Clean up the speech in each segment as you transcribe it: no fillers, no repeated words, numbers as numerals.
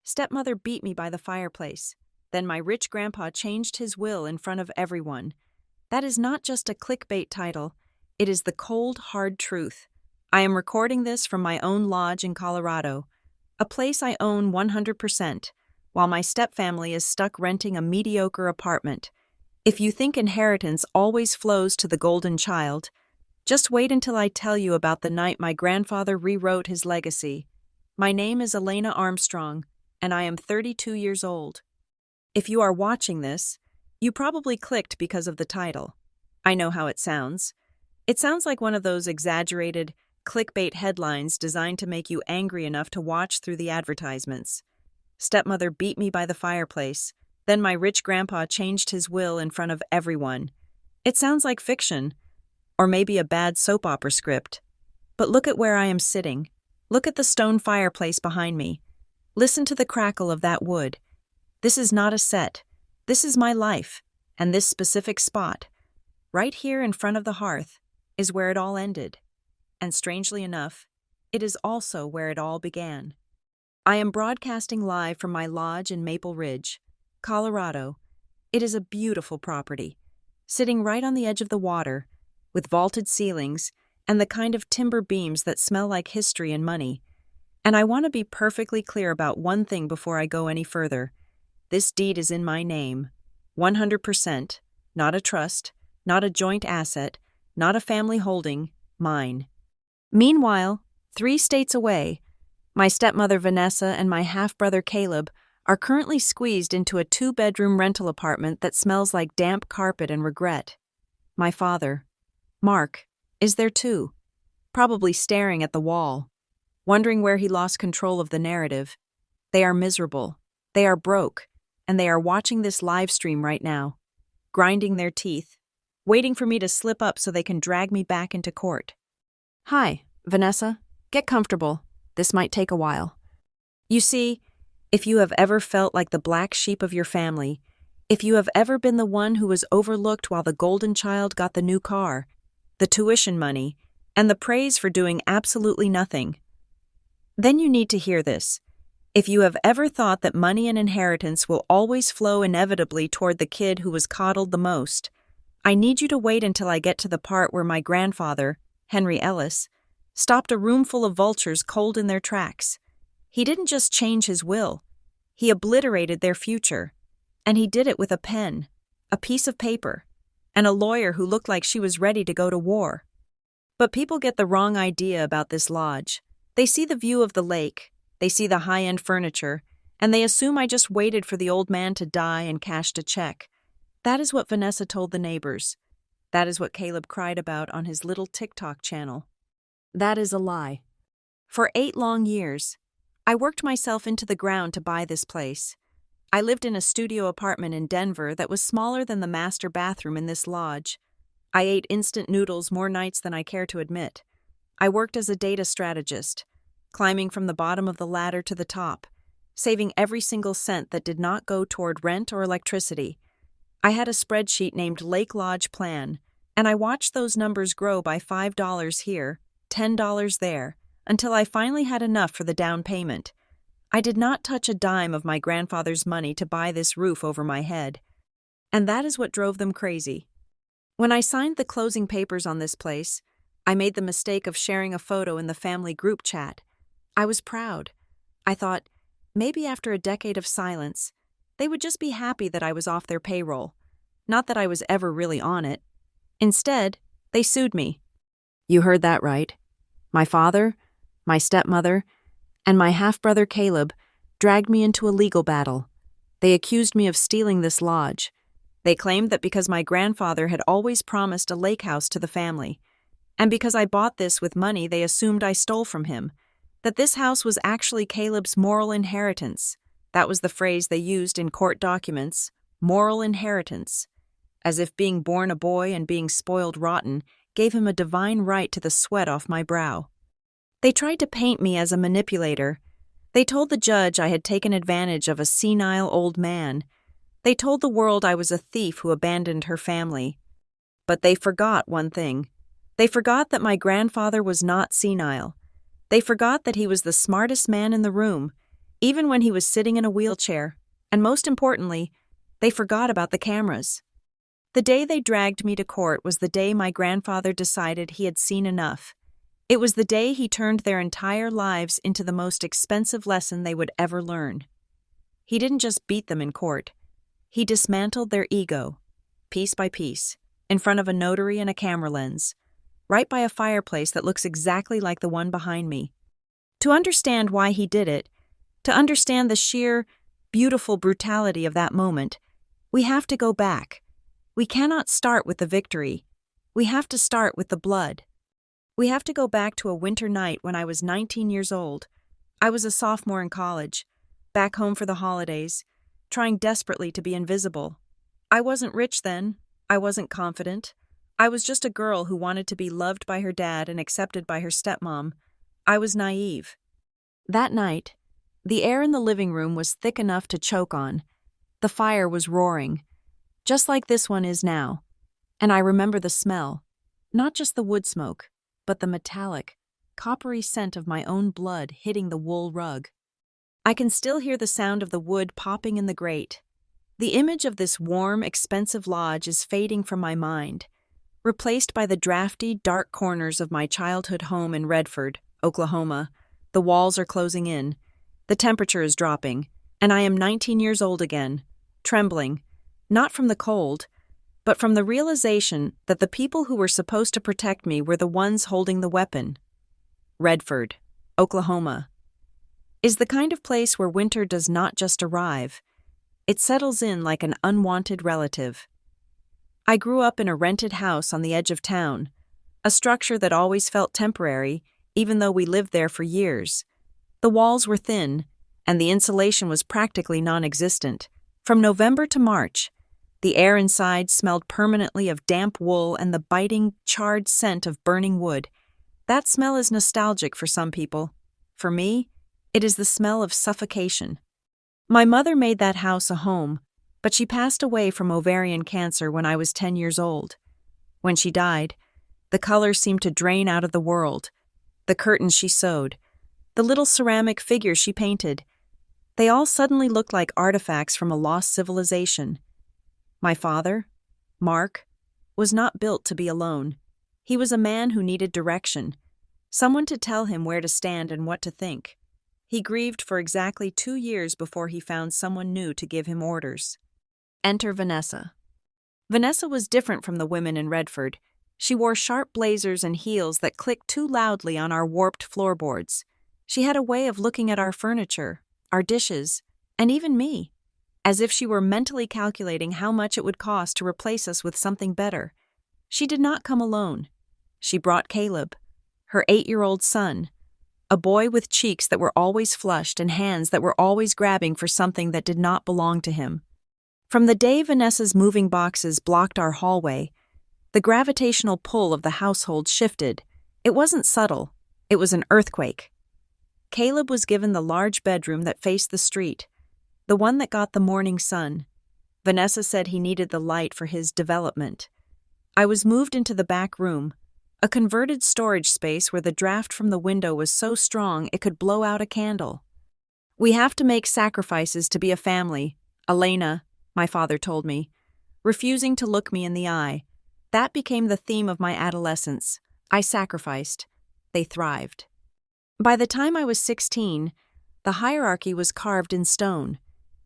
Stepmother beat me by the fireplace. Then my rich grandpa changed his will in front of everyone. That is not just a clickbait title, it is the cold, hard truth. I am recording this from my own lodge in Colorado, a place I own 100%, while my stepfamily is stuck renting a mediocre apartment. If you think inheritance always flows to the golden child, just wait until I tell you about the night my grandfather rewrote his legacy. My name is Elena Armstrong, and I am 32 years old. If you are watching this, you probably clicked because of the title. I know how it sounds. It sounds like one of those exaggerated, clickbait headlines designed to make you angry enough to watch through the advertisements. Stepmother beat me by the fireplace. Then my rich grandpa changed his will in front of everyone. It sounds like fiction, or maybe a bad soap opera script. But look at where I am sitting. Look at the stone fireplace behind me. Listen to the crackle of that wood. This is not a set. This is my life, and this specific spot, right here in front of the hearth, is where it all ended. And strangely enough, it is also where it all began. I am broadcasting live from my lodge in Maple Ridge, Colorado. It is a beautiful property, sitting right on the edge of the water, with vaulted ceilings and the kind of timber beams that smell like history and money. And I want to be perfectly clear about one thing before I go any further. This deed is in my name, 100%, not a trust, not a joint asset, not a family holding, mine. Meanwhile, 3 states away, my stepmother Vanessa and my half-brother Caleb are currently squeezed into a 2-bedroom rental apartment that smells like damp carpet and regret. My father, Mark, is there too, probably staring at the wall, wondering where he lost control of the narrative. They are miserable, they are broke, and they are watching this live stream right now, grinding their teeth, waiting for me to slip up so they can drag me back into court. Hi, Vanessa. Get comfortable. This might take a while. You see, if you have ever felt like the black sheep of your family, if you have ever been the one who was overlooked while the golden child got the new car, the tuition money, and the praise for doing absolutely nothing, then you need to hear this. If you have ever thought that money and inheritance will always flow inevitably toward the kid who was coddled the most, I need you to wait until I get to the part where my grandfather, Henry Ellis, stopped a room full of vultures cold in their tracks. He didn't just change his will, he obliterated their future. And he did it with a pen, a piece of paper, and a lawyer who looked like she was ready to go to war. But people get the wrong idea about this lodge. They see the view of the lake, they see the high-end furniture, and they assume I just waited for the old man to die and cashed a check. That is what Vanessa told the neighbors. That is what Caleb cried about on his little TikTok channel. That is a lie. For 8 long years, I worked myself into the ground to buy this place. I lived in a studio apartment in Denver that was smaller than the master bathroom in this lodge. I ate instant noodles more nights than I care to admit. I worked as a data strategist, climbing from the bottom of the ladder to the top, saving every single cent that did not go toward rent or electricity. I had a spreadsheet named Lake Lodge Plan, and I watched those numbers grow by $5 here, $10 there, until I finally had enough for the down payment. I did not touch a dime of my grandfather's money to buy this roof over my head. And that is what drove them crazy. When I signed the closing papers on this place, I made the mistake of sharing a photo in the family group chat. I was proud. I thought, maybe after a decade of silence, they would just be happy that I was off their payroll. Not that I was ever really on it. Instead, they sued me. You heard that right. My father, my stepmother, and my half-brother Caleb dragged me into a legal battle. They accused me of stealing this lodge. They claimed that because my grandfather had always promised a lake house to the family, and because I bought this with money they assumed I stole from him, that this house was actually Caleb's moral inheritance. That was the phrase they used in court documents, moral inheritance, as if being born a boy and being spoiled rotten gave him a divine right to the sweat off my brow. They tried to paint me as a manipulator. They told the judge I had taken advantage of a senile old man. They told the world I was a thief who abandoned her family. But they forgot one thing. They forgot that my grandfather was not senile. They forgot that he was the smartest man in the room. even when he was sitting in a wheelchair, and most importantly, they forgot about the cameras. The day they dragged me to court was the day my grandfather decided he had seen enough. It was the day he turned their entire lives into the most expensive lesson they would ever learn. He didn't just beat them in court. He dismantled their ego, piece by piece, in front of a notary and a camera lens, right by a fireplace that looks exactly like the one behind me. To understand why he did it, to understand the sheer, beautiful brutality of that moment, we have to go back. We cannot start with the victory. We have to start with the blood. We have to go back to a winter night when I was 19 years old. I was a sophomore in college, back home for the holidays, trying desperately to be invisible. I wasn't rich then. I wasn't confident. I was just a girl who wanted to be loved by her dad and accepted by her stepmom. I was naive. That night, the air in the living room was thick enough to choke on. The fire was roaring, just like this one is now. And I remember the smell, not just the wood smoke, but the metallic, coppery scent of my own blood hitting the wool rug. I can still hear the sound of the wood popping in the grate. The image of this warm, expensive lodge is fading from my mind, replaced by the drafty, dark corners of my childhood home in Redford, Oklahoma. The walls are closing in, the temperature is dropping, and I am 19 years old again, trembling, not from the cold, but from the realization that the people who were supposed to protect me were the ones holding the weapon. Redford, Oklahoma, is the kind of place where winter does not just arrive. It settles in like an unwanted relative. I grew up in a rented house on the edge of town, a structure that always felt temporary, even though we lived there for years. The walls were thin, and the insulation was practically non-existent. From November to March, the air inside smelled permanently of damp wool and the biting, charred scent of burning wood. That smell is nostalgic for some people. For me, it is the smell of suffocation. My mother made that house a home, but she passed away from ovarian cancer when I was 10 years old. When she died, the color seemed to drain out of the world. The curtains she sewed, the little ceramic figures she painted, they all suddenly looked like artifacts from a lost civilization. My father, Mark, was not built to be alone. He was a man who needed direction, someone to tell him where to stand and what to think. He grieved for exactly 2 years before he found someone new to give him orders. Enter Vanessa. Vanessa was different from the women in Redford. She wore sharp blazers and heels that clicked too loudly on our warped floorboards. She had a way of looking at our furniture, our dishes, and even me, as if she were mentally calculating how much it would cost to replace us with something better. She did not come alone. She brought Caleb, her 8-year-old son, a boy with cheeks that were always flushed and hands that were always grabbing for something that did not belong to him. From the day Vanessa's moving boxes blocked our hallway, the gravitational pull of the household shifted. It wasn't subtle. It was an earthquake. Caleb was given the large bedroom that faced the street, the one that got the morning sun. Vanessa said he needed the light for his development. I was moved into the back room, a converted storage space where the draft from the window was so strong it could blow out a candle. "We have to make sacrifices to be a family, Elena," my father told me, refusing to look me in the eye. That became the theme of my adolescence. I sacrificed. They thrived. By the time I was 16, the hierarchy was carved in stone.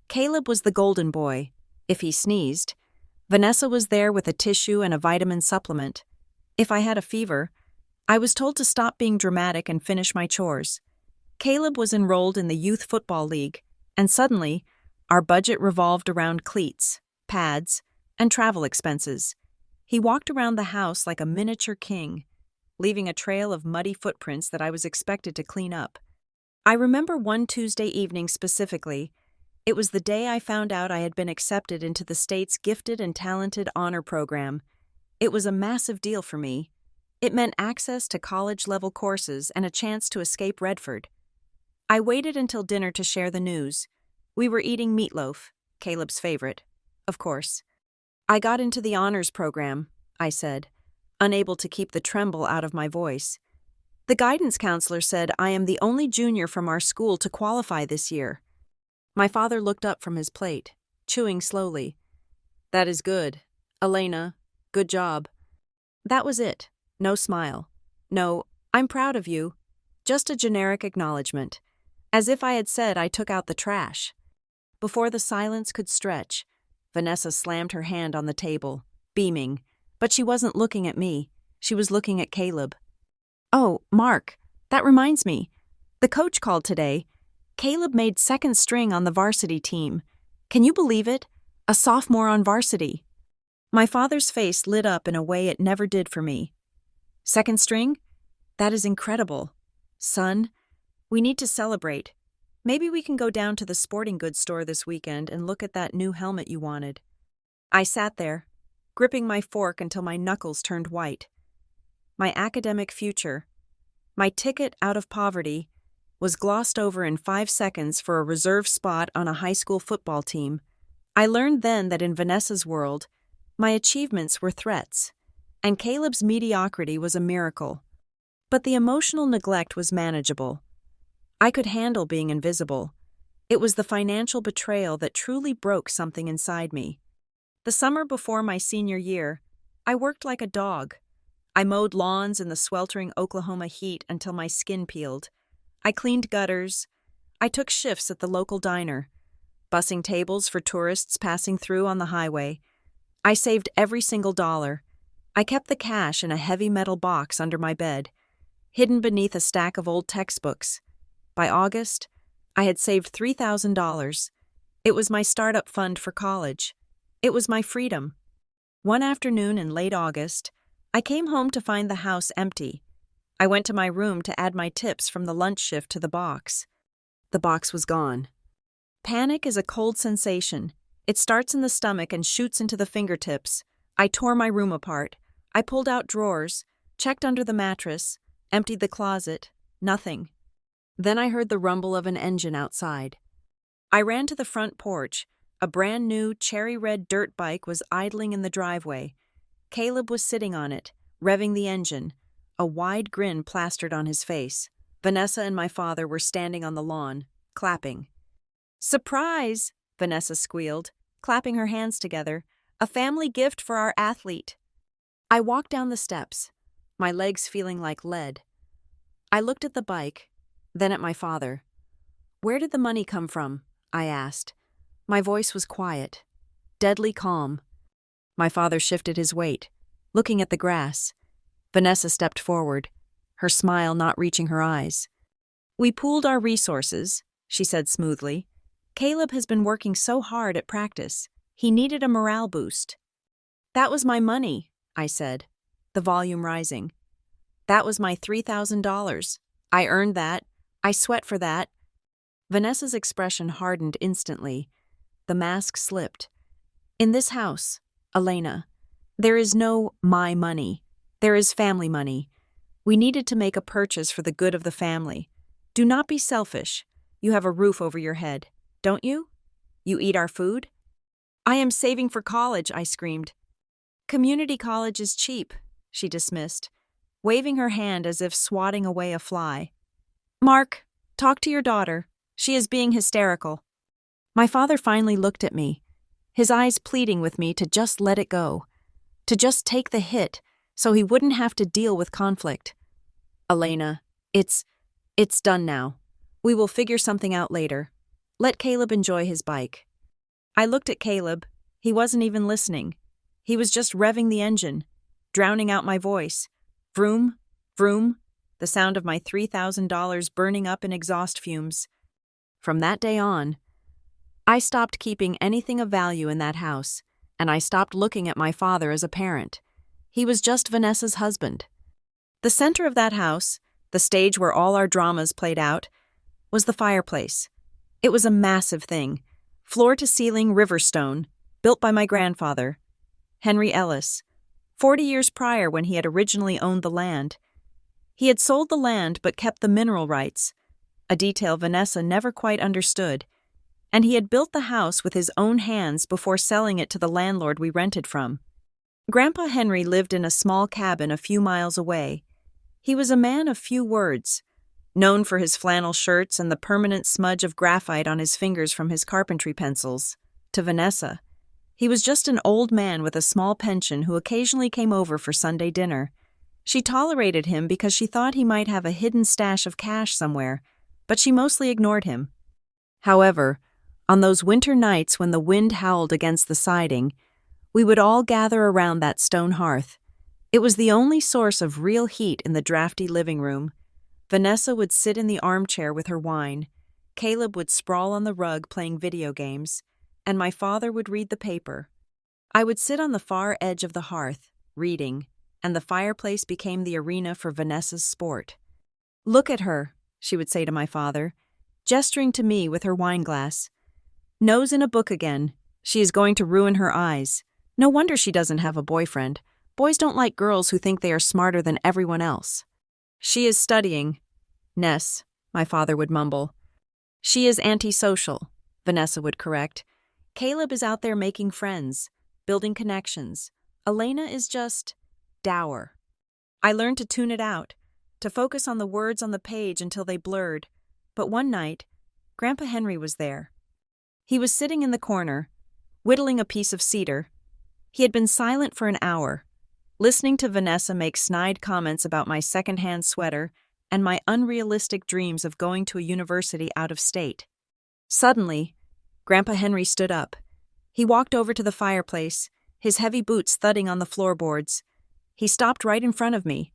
Caleb was the golden boy. If he sneezed, Vanessa was there with a tissue and a vitamin supplement. If I had a fever, I was told to stop being dramatic and finish my chores. Caleb was enrolled in the youth football league, and suddenly, our budget revolved around cleats, pads, and travel expenses. He walked around the house like a miniature king, leaving a trail of muddy footprints that I was expected to clean up. I remember one Tuesday evening specifically. It was the day I found out I had been accepted into the state's gifted and talented honor program. It was a massive deal for me. It meant access to college-level courses and a chance to escape Redford. I waited until dinner to share the news. We were eating meatloaf, Caleb's favorite, of course. "I got into the honors program," I said, unable to keep the tremble out of my voice. "The guidance counselor said I am the only junior from our school to qualify this year. My father looked up from his plate, chewing slowly. That is good. Elena, good job. That was it. No smile. No, I'm proud of you. Just a generic acknowledgement. As if I had said I took out the trash. Before the silence could stretch, Vanessa slammed her hand on the table, beaming. But she wasn't looking at me. She was looking at Caleb. Oh, Mark, that reminds me. The coach called today. Caleb made second string on the varsity team. Can you believe it? A sophomore on varsity. My father's face lit up in a way it never did for me. Second string? That is incredible. Son, we need to celebrate. Maybe we can go down to the sporting goods store this weekend and look at that new helmet you wanted. I sat there, gripping my fork until my knuckles turned white. My academic future, my ticket out of poverty, was glossed over in 5 seconds for a reserve spot on a high school football team. I learned then that in Vanessa's world, my achievements were threats, and Caleb's mediocrity was a miracle. But the emotional neglect was manageable. I could handle being invisible. It was the financial betrayal that truly broke something inside me. The summer before my senior year, I worked like a dog. I mowed lawns in the sweltering Oklahoma heat until my skin peeled. I cleaned gutters. I took shifts at the local diner, bussing tables for tourists passing through on the highway. I saved every single dollar. I kept the cash in a heavy metal box under my bed, hidden beneath a stack of old textbooks. By August, I had saved $3,000. It was my startup fund for college. It was my freedom. One afternoon in late August, I came home to find the house empty. I went to my room to add my tips from the lunch shift to the box. The box was gone. Panic is a cold sensation. It starts in the stomach and shoots into the fingertips. I tore my room apart. I pulled out drawers, checked under the mattress, emptied the closet. Nothing. Then I heard the rumble of an engine outside. I ran to the front porch. A brand new cherry-red dirt bike was idling in the driveway. Caleb was sitting on it, revving the engine, a wide grin plastered on his face. Vanessa and my father were standing on the lawn, clapping. "Surprise!" Vanessa squealed, clapping her hands together. "A family gift for our athlete." I walked down the steps, my legs feeling like lead. I looked at the bike, then at my father. "Where did the money come from?" I asked. My voice was quiet, deadly calm. My father shifted his weight, looking at the grass. Vanessa stepped forward, her smile not reaching her eyes. "We pooled our resources," she said smoothly. "Caleb has been working so hard at practice. He needed a morale boost." "That was my money," I said, the volume rising. "That was my $3,000. I earned that. I sweat for that." Vanessa's expression hardened instantly. The mask slipped. "In this house, Elena, there is no my money. There is family money. We needed to make a purchase for the good of the family. Do not be selfish. You have a roof over your head, don't you? You eat our food?" "I am saving for college," I screamed. "Community college is cheap," she dismissed, waving her hand as if swatting away a fly. "Mark, talk to your daughter. She is being hysterical." My father finally looked at me, his eyes pleading with me to just let it go, to just take the hit so he wouldn't have to deal with conflict. "Elena, it's done now. We will figure something out later. Let Caleb enjoy his bike." I looked at Caleb. He wasn't even listening. He was just revving the engine, drowning out my voice. Vroom, vroom, the sound of my $3,000 burning up in exhaust fumes. From that day on, I stopped keeping anything of value in that house, and I stopped looking at my father as a parent. He was just Vanessa's husband. The center of that house, the stage where all our dramas played out, was the fireplace. It was a massive thing, floor-to-ceiling river stone, built by my grandfather, Henry Ellis, 40 years prior when he had originally owned the land. He had sold the land but kept the mineral rights, a detail Vanessa never quite understood, and he had built the house with his own hands before selling it to the landlord we rented from. Grandpa Henry lived in a small cabin a few miles away. He was a man of few words, known for his flannel shirts and the permanent smudge of graphite on his fingers from his carpentry pencils, to Vanessa. He was just an old man with a small pension who occasionally came over for Sunday dinner. She tolerated him because she thought he might have a hidden stash of cash somewhere, but she mostly ignored him. However, on those winter nights when the wind howled against the siding, we would all gather around that stone hearth. It was the only source of real heat in the drafty living room. Vanessa would sit in the armchair with her wine, Caleb would sprawl on the rug playing video games, and my father would read the paper. I would sit on the far edge of the hearth, reading, and the fireplace became the arena for Vanessa's sport. "Look at her," she would say to my father, gesturing to me with her wineglass. "Nose in a book again. She is going to ruin her eyes. No wonder she doesn't have a boyfriend. Boys don't like girls who think they are smarter than everyone else." "She is studying, Ness," my father would mumble. "She is antisocial," Vanessa would correct. "Caleb is out there making friends, building connections. Elena is just dour." I learned to tune it out, to focus on the words on the page until they blurred. But one night, Grandpa Henry was there. He was sitting in the corner, whittling a piece of cedar. He had been silent for an hour, listening to Vanessa make snide comments about my second-hand sweater and my unrealistic dreams of going to a university out of state. Suddenly, Grandpa Henry stood up. He walked over to the fireplace, his heavy boots thudding on the floorboards. He stopped right in front of me.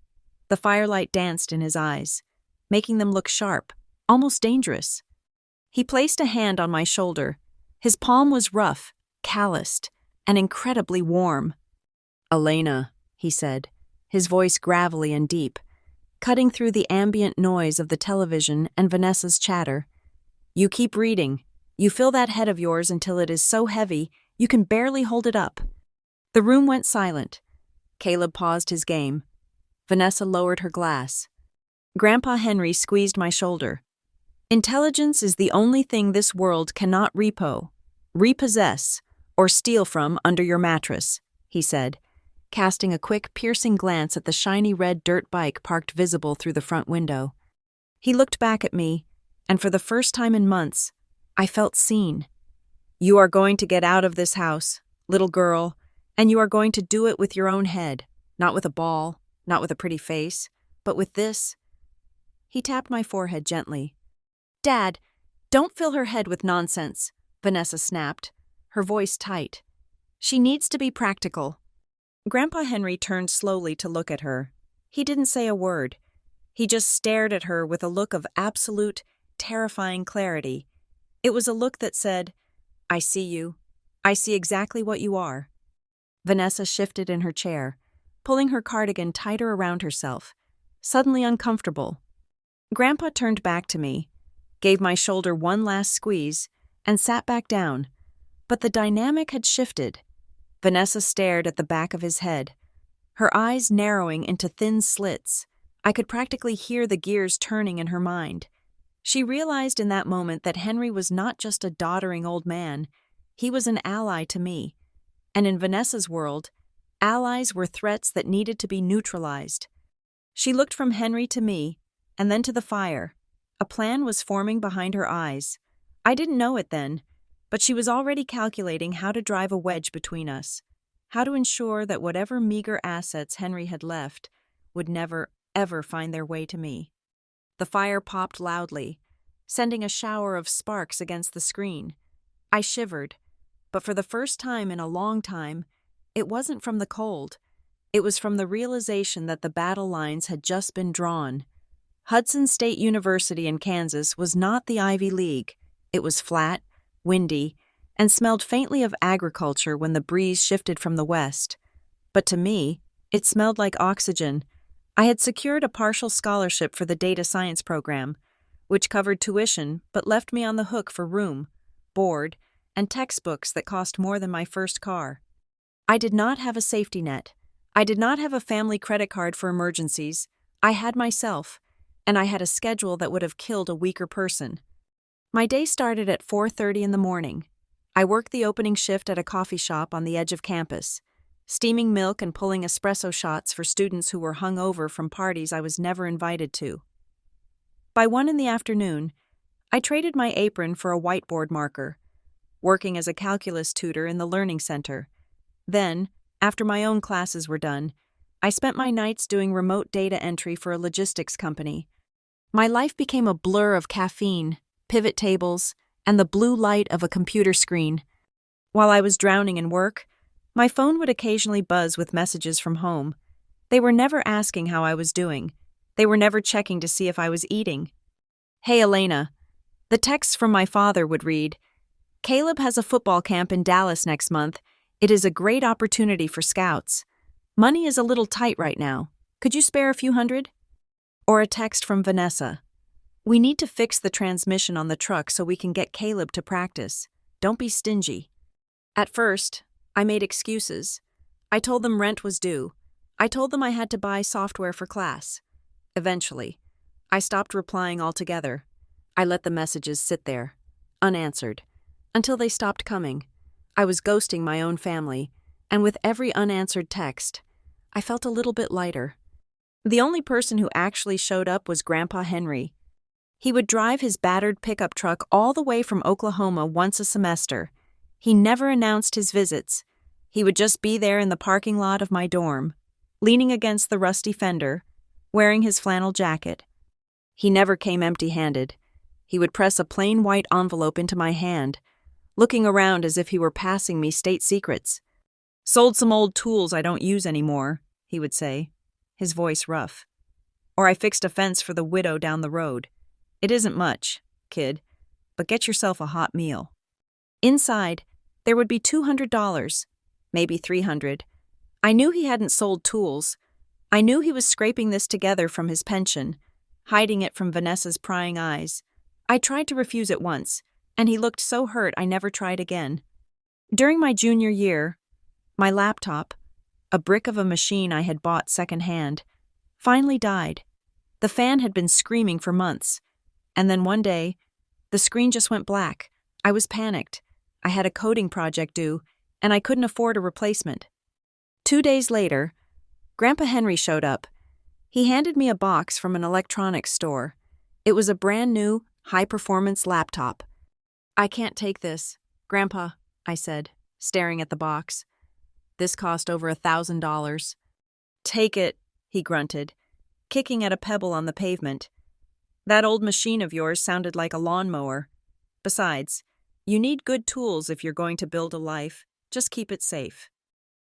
The firelight danced in his eyes, making them look sharp, almost dangerous. He placed a hand on my shoulder. His palm was rough, calloused, and incredibly warm. "Elena," he said, his voice gravelly and deep, cutting through the ambient noise of the television and Vanessa's chatter. "You keep reading. You fill that head of yours until it is so heavy you can barely hold it up." The room went silent. Caleb paused his game. Vanessa lowered her glass. Grandpa Henry squeezed my shoulder. "Intelligence is the only thing this world cannot repossess, or steal from under your mattress," he said, casting a quick, piercing glance at the shiny red dirt bike parked visible through the front window. He looked back at me, and for the first time in months, I felt seen. "You are going to get out of this house, little girl, and you are going to do it with your own head, not with a ball, not with a pretty face, but with this." He tapped my forehead gently. "Dad, don't fill her head with nonsense," Vanessa snapped, her voice tight. "She needs to be practical." Grandpa Henry turned slowly to look at her. He didn't say a word. He just stared at her with a look of absolute, terrifying clarity. It was a look that said, "I see you. I see exactly what you are." Vanessa shifted in her chair, pulling her cardigan tighter around herself, suddenly uncomfortable. Grandpa turned back to me, gave my shoulder one last squeeze, and sat back down. But the dynamic had shifted. Vanessa stared at the back of his head, her eyes narrowing into thin slits. I could practically hear the gears turning in her mind. She realized in that moment that Henry was not just a doddering old man, he was an ally to me. And in Vanessa's world, allies were threats that needed to be neutralized. She looked from Henry to me, and then to the fire. A plan was forming behind her eyes. I didn't know it then, but she was already calculating how to drive a wedge between us, how to ensure that whatever meager assets Henry had left would never, ever find their way to me. The fire popped loudly, sending a shower of sparks against the screen. I shivered, but for the first time in a long time, it wasn't from the cold. It was from the realization that the battle lines had just been drawn. Hudson State University in Kansas was not the Ivy League. It was flat, windy, and smelled faintly of agriculture when the breeze shifted from the west. But to me, it smelled like oxygen. I had secured a partial scholarship for the data science program, which covered tuition but left me on the hook for room, board, and textbooks that cost more than my first car. I did not have a safety net. I did not have a family credit card for emergencies. I had myself, and I had a schedule that would have killed a weaker person. My day started at 4:30 in the morning. I worked the opening shift at a coffee shop on the edge of campus, steaming milk and pulling espresso shots for students who were hung over from parties I was never invited to. By 1 in the afternoon, I traded my apron for a whiteboard marker, working as a calculus tutor in the learning center. Then, after my own classes were done, I spent my nights doing remote data entry for a logistics company. My life became a blur of caffeine, pivot tables, and the blue light of a computer screen. While I was drowning in work, my phone would occasionally buzz with messages from home. They were never asking how I was doing. They were never checking to see if I was eating. "Hey, Elena." The texts from my father would read, "Caleb has a football camp in Dallas next month. It is a great opportunity for scouts. Money is a little tight right now. Could you spare a few hundred?" Or a text from Vanessa. "We need to fix the transmission on the truck so we can get Caleb to practice. Don't be stingy." At first, I made excuses. I told them rent was due. I told them I had to buy software for class. Eventually, I stopped replying altogether. I let the messages sit there, unanswered, until they stopped coming. I was ghosting my own family, and with every unanswered text, I felt a little bit lighter. The only person who actually showed up was Grandpa Henry. He would drive his battered pickup truck all the way from Oklahoma once a semester. He never announced his visits. He would just be there in the parking lot of my dorm, leaning against the rusty fender, wearing his flannel jacket. He never came empty-handed. He would press a plain white envelope into my hand, looking around as if he were passing me state secrets. "Sold some old tools I don't use anymore," he would say, his voice rough. Or "I fixed a fence for the widow down the road. It isn't much, kid, but get yourself a hot meal." Inside, there would be $200, maybe $300. I knew he hadn't sold tools. I knew he was scraping this together from his pension, hiding it from Vanessa's prying eyes. I tried to refuse it once, and he looked so hurt I never tried again. During my junior year, my laptop, a brick of a machine I had bought secondhand, finally died. The fan had been screaming for months, and then one day, the screen just went black. I was panicked. I had a coding project due, and I couldn't afford a replacement. 2 days later, Grandpa Henry showed up. He handed me a box from an electronics store. It was a brand new, high-performance laptop. "I can't take this, Grandpa," I said, staring at the box. "This cost over $1,000. "Take it," he grunted, kicking at a pebble on the pavement. "That old machine of yours sounded like a lawnmower. Besides, you need good tools if you're going to build a life. Just keep it safe."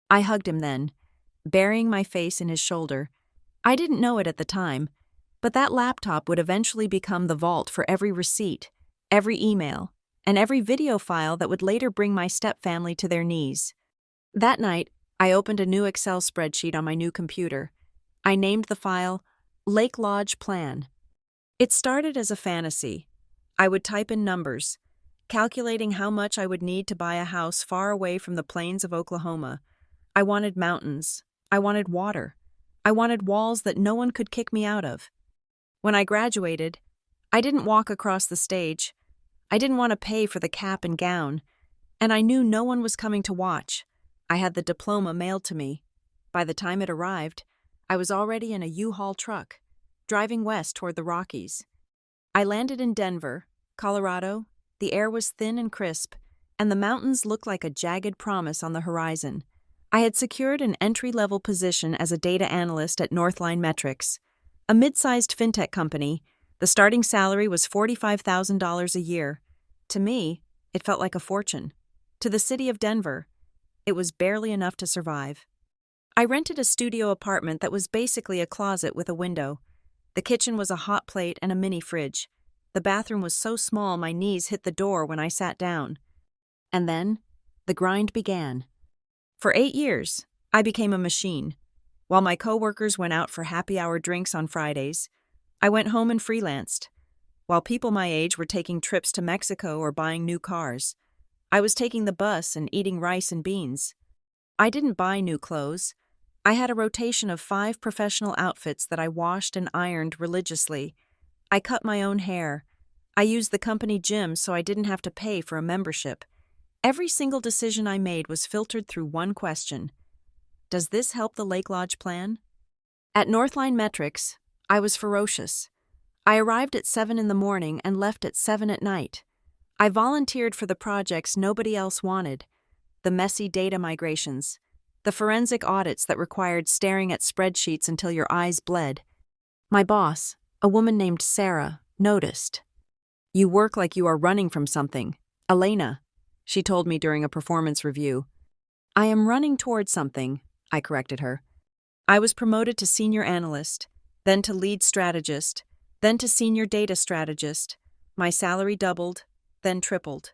I hugged him then, burying my face in his shoulder. I didn't know it at the time, but that laptop would eventually become the vault for every receipt, every email, and every video file that would later bring my stepfamily to their knees. That night, I opened a new Excel spreadsheet on my new computer. I named the file Lake Lodge Plan. It started as a fantasy. I would type in numbers, calculating how much I would need to buy a house far away from the plains of Oklahoma. I wanted mountains. I wanted water. I wanted walls that no one could kick me out of. When I graduated, I didn't walk across the stage. I didn't want to pay for the cap and gown, and I knew no one was coming to watch. I had the diploma mailed to me. By the time it arrived, I was already in a U-Haul truck, driving west toward the Rockies. I landed in Denver, Colorado. The air was thin and crisp, and the mountains looked like a jagged promise on the horizon. I had secured an entry-level position as a data analyst at Northline Metrics, a mid-sized fintech company. The starting salary was $45,000 a year. To me, it felt like a fortune. To the city of Denver, it was barely enough to survive. I rented a studio apartment that was basically a closet with a window. The kitchen was a hot plate and a mini fridge. The bathroom was so small my knees hit the door when I sat down. And then, the grind began. For 8 years, I became a machine. While my coworkers went out for happy hour drinks on Fridays, I went home and freelanced. While people my age were taking trips to Mexico or buying new cars, I was taking the bus and eating rice and beans. I didn't buy new clothes. I had a rotation of 5 professional outfits that I washed and ironed religiously. I cut my own hair. I used the company gym so I didn't have to pay for a membership. Every single decision I made was filtered through one question. Does this help the Lake Lodge plan? At Northline Metrics, I was ferocious. I arrived at 7 in the morning and left at 7 at night. I volunteered for the projects nobody else wanted, the messy data migrations, the forensic audits that required staring at spreadsheets until your eyes bled. My boss, a woman named Sarah, noticed. "You work like you are running from something. Elena," she told me during a performance review. "I am running towards something," I corrected her. I was promoted to senior analyst, then to lead strategist, then to senior data strategist. My salary doubled, then tripled.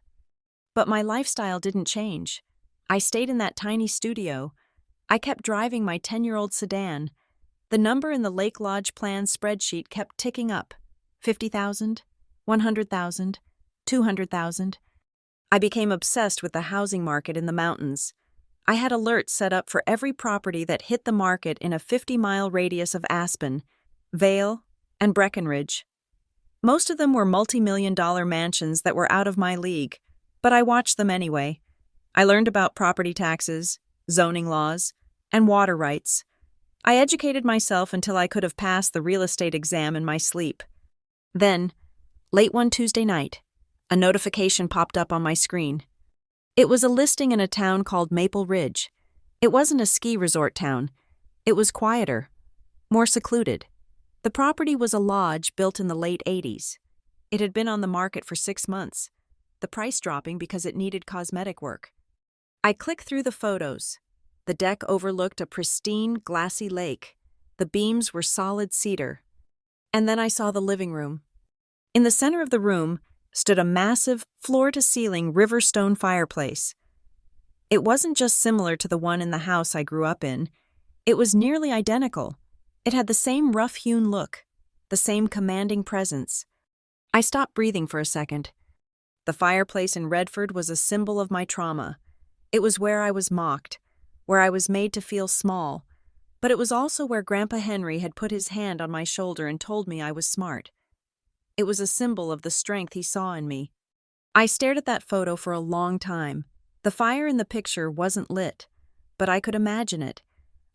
But my lifestyle didn't change. I stayed in that tiny studio. I kept driving my 10-year-old sedan. The number in the Lake Lodge plan spreadsheet kept ticking up. 50,000, 100,000, 200,000. I became obsessed with the housing market in the mountains. I had alerts set up for every property that hit the market in a 50-mile radius of Aspen, Vail, and Breckenridge. Most of them were multi-million-dollar mansions that were out of my league, but I watched them anyway. I learned about property taxes, zoning laws, and water rights. I educated myself until I could have passed the real estate exam in my sleep. Then, late one Tuesday night, a notification popped up on my screen. It was a listing in a town called Maple Ridge. It wasn't a ski resort town. It was quieter, more secluded. The property was a lodge built in the late 80s. It had been on the market for 6 months, the price dropping because it needed cosmetic work. I clicked through the photos. The deck overlooked a pristine, glassy lake. The beams were solid cedar. And then I saw the living room. In the center of the room stood a massive, floor-to-ceiling river-stone fireplace. It wasn't just similar to the one in the house I grew up in. It was nearly identical. It had the same rough-hewn look, the same commanding presence. I stopped breathing for a second. The fireplace in Redford was a symbol of my trauma. It was where I was mocked, where I was made to feel small, but it was also where Grandpa Henry had put his hand on my shoulder and told me I was smart. It was a symbol of the strength he saw in me. I stared at that photo for a long time. The fire in the picture wasn't lit, but I could imagine it.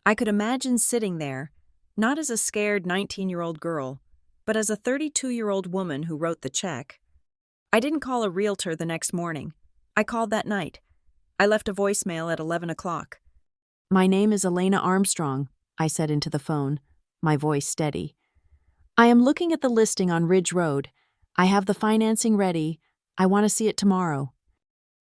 I could imagine sitting there, not as a scared 19-year-old girl, but as a 32-year-old woman who wrote the check. I didn't call a realtor the next morning. I called that night. I left a voicemail at 11 o'clock. "My name is Elena Armstrong," I said into the phone, my voice steady. "I am looking at the listing on Ridge Road. I have the financing ready. I want to see it tomorrow."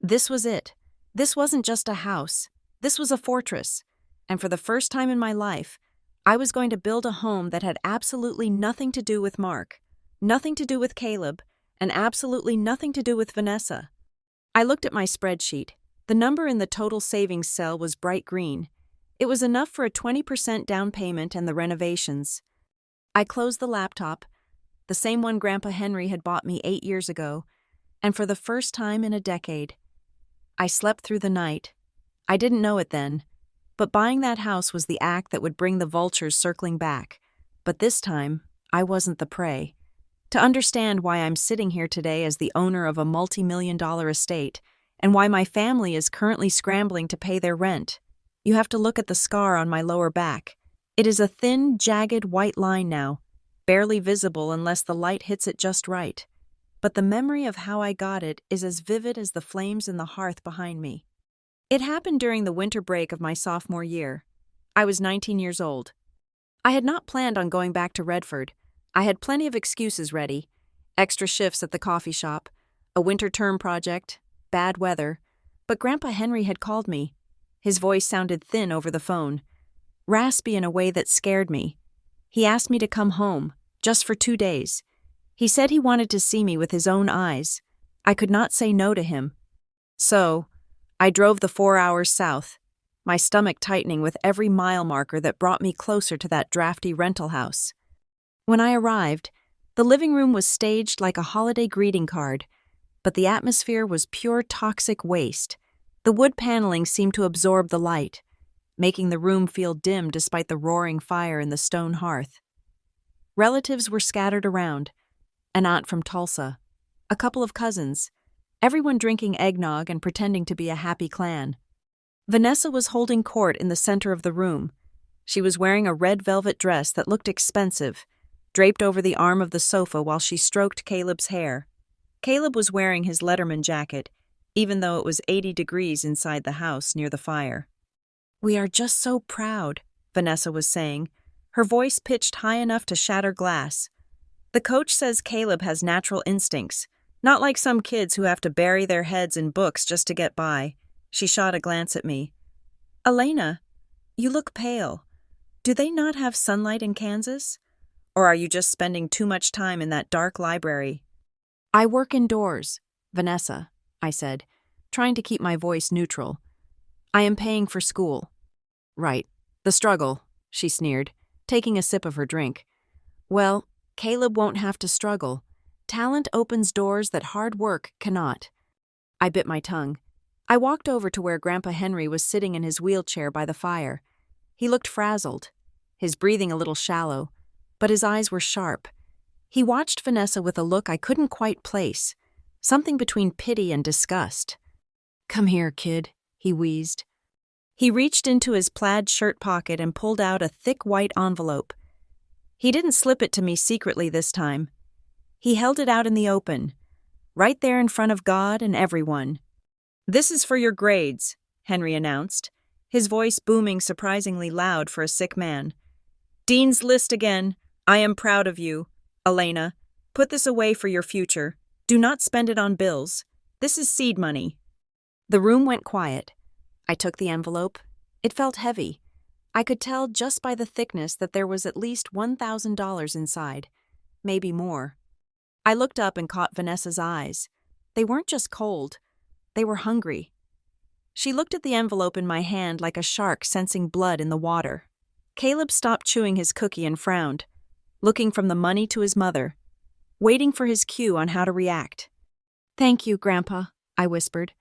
This was it. This wasn't just a house. This was a fortress. And for the first time in my life, I was going to build a home that had absolutely nothing to do with Mark, nothing to do with Caleb, and absolutely nothing to do with Vanessa. I looked at my spreadsheet. The number in the total savings cell was bright green. It was enough for a 20% down payment and the renovations. I closed the laptop, the same one Grandpa Henry had bought me 8 years ago, and for the first time in a decade, I slept through the night. I didn't know it then, but buying that house was the act that would bring the vultures circling back. But this time, I wasn't the prey. To understand why I'm sitting here today as the owner of a multi-million-dollar estate, and why my family is currently scrambling to pay their rent, you have to look at the scar on my lower back. It is a thin, jagged white line now, barely visible unless the light hits it just right. But the memory of how I got it is as vivid as the flames in the hearth behind me. It happened during the winter break of my sophomore year. I was 19 years old. I had not planned on going back to Redford. I had plenty of excuses ready. Extra shifts at the coffee shop, a winter term project, bad weather. But Grandpa Henry had called me. His voice sounded thin over the phone, raspy in a way that scared me. He asked me to come home, just for 2 days. He said he wanted to see me with his own eyes. I could not say no to him. So, I drove the 4 hours south, my stomach tightening with every mile marker that brought me closer to that drafty rental house. When I arrived, the living room was staged like a holiday greeting card, but the atmosphere was pure toxic waste. The wood paneling seemed to absorb the light, making the room feel dim despite the roaring fire in the stone hearth. Relatives were scattered around, an aunt from Tulsa, a couple of cousins, everyone drinking eggnog and pretending to be a happy clan. Vanessa was holding court in the center of the room. She was wearing a red velvet dress that looked expensive, draped over the arm of the sofa while she stroked Caleb's hair. Caleb was wearing his Letterman jacket, even though it was 80 degrees inside the house near the fire. "We are just so proud," Vanessa was saying, her voice pitched high enough to shatter glass. "The coach says Caleb has natural instincts, not like some kids who have to bury their heads in books just to get by." She shot a glance at me. "Elena, you look pale. Do they not have sunlight in Kansas? Or are you just spending too much time in that dark library?" "I work indoors, Vanessa," I said, trying to keep my voice neutral. "I am paying for school." "Right. The struggle," she sneered, taking a sip of her drink. "Well, Caleb won't have to struggle. Talent opens doors that hard work cannot." I bit my tongue. I walked over to where Grandpa Henry was sitting in his wheelchair by the fire. He looked frazzled, his breathing a little shallow, but his eyes were sharp. He watched Vanessa with a look I couldn't quite place, something between pity and disgust. "Come here, kid," he wheezed. He reached into his plaid shirt pocket and pulled out a thick white envelope. He didn't slip it to me secretly this time. He held it out in the open, right there in front of God and everyone. "This is for your grades," Henry announced, his voice booming surprisingly loud for a sick man. "Dean's List again. I am proud of you. Elena, put this away for your future. Do not spend it on bills. This is seed money." The room went quiet. I took the envelope. It felt heavy. I could tell just by the thickness that there was at least $1,000 inside, maybe more. I looked up and caught Vanessa's eyes. They weren't just cold. They were hungry. She looked at the envelope in my hand like a shark sensing blood in the water. Caleb stopped chewing his cookie and frowned, looking from the money to his mother, waiting for his cue on how to react. "Thank you, Grandpa," I whispered.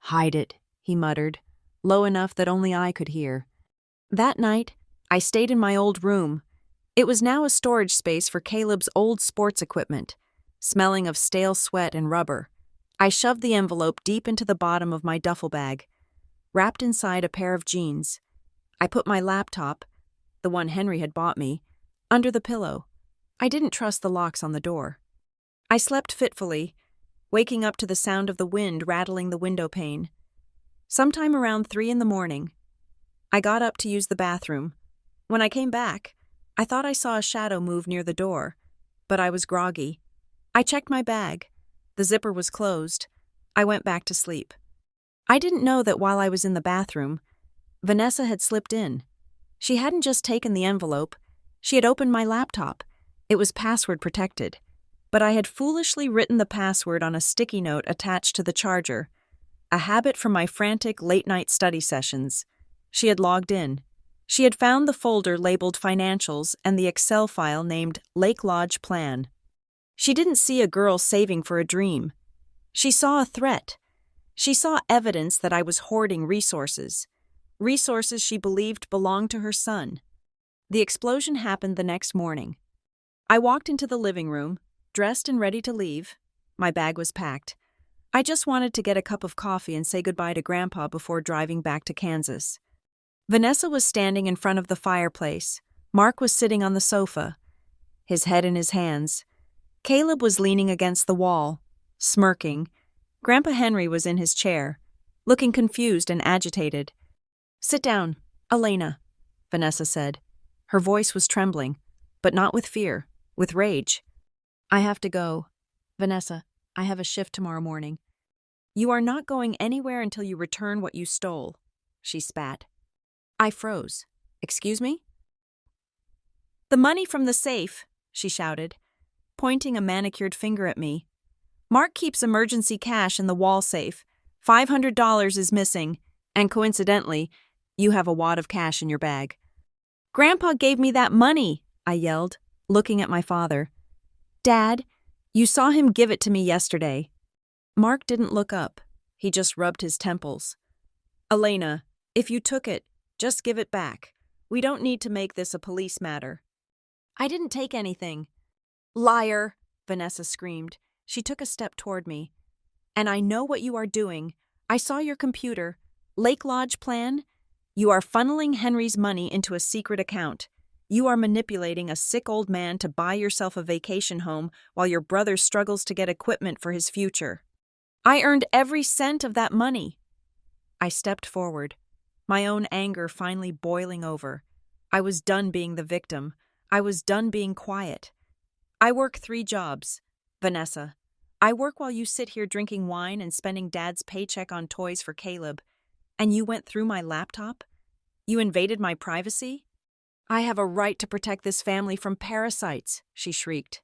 "Hide it," he muttered, low enough that only I could hear. That night, I stayed in my old room. It was now a storage space for Caleb's old sports equipment, smelling of stale sweat and rubber. I shoved the envelope deep into the bottom of my duffel bag, wrapped inside a pair of jeans. I put my laptop, the one Henry had bought me, under the pillow. I didn't trust the locks on the door. I slept fitfully, waking up to the sound of the wind rattling the window pane. Sometime around 3 a.m, I got up to use the bathroom. When I came back, I thought I saw a shadow move near the door, but I was groggy. I checked my bag. The zipper was closed. I went back to sleep. I didn't know that while I was in the bathroom, Vanessa had slipped in. She hadn't just taken the envelope. She had opened my laptop. It was password protected, but I had foolishly written the password on a sticky note attached to the charger, a habit from my frantic late-night study sessions. She had logged in. She had found the folder labeled Financials and the Excel file named Lake Lodge Plan. She didn't see a girl saving for a dream. She saw a threat. She saw evidence that I was hoarding resources she believed belonged to her son. The explosion happened the next morning. I walked into the living room, dressed and ready to leave. My bag was packed. I just wanted to get a cup of coffee and say goodbye to Grandpa before driving back to Kansas. Vanessa was standing in front of the fireplace. Mark was sitting on the sofa, his head in his hands. Caleb was leaning against the wall, smirking. Grandpa Henry was in his chair, looking confused and agitated. "Sit down, Elena," Vanessa said. Her voice was trembling, but not with fear, with rage. "I have to go. Vanessa, I have a shift tomorrow morning." "You are not going anywhere until you return what you stole," she spat. I froze. "Excuse me?" "The money from the safe," she shouted, pointing a manicured finger at me. "Mark keeps emergency cash in the wall safe. $500 is missing, and coincidentally, you have a wad of cash in your bag." "Grandpa gave me that money," I yelled, looking at my father. "Dad, you saw him give it to me yesterday." Mark didn't look up. He just rubbed his temples. "Elena, if you took it, just give it back. We don't need to make this a police matter." "I didn't take anything." "Liar," Vanessa screamed. She took a step toward me. "And I know what you are doing. I saw your computer. Lake Lodge Plan? You are funneling Henry's money into a secret account. You are manipulating a sick old man to buy yourself a vacation home while your brother struggles to get equipment for his future. I earned every cent of that money. I stepped forward, my own anger finally boiling over. I was done being the victim. I was done being quiet. I work 3 jobs, Vanessa. I work while you sit here drinking wine and spending Dad's paycheck on toys for Caleb. And you went through my laptop? You invaded my privacy? I have a right to protect this family from parasites, she shrieked.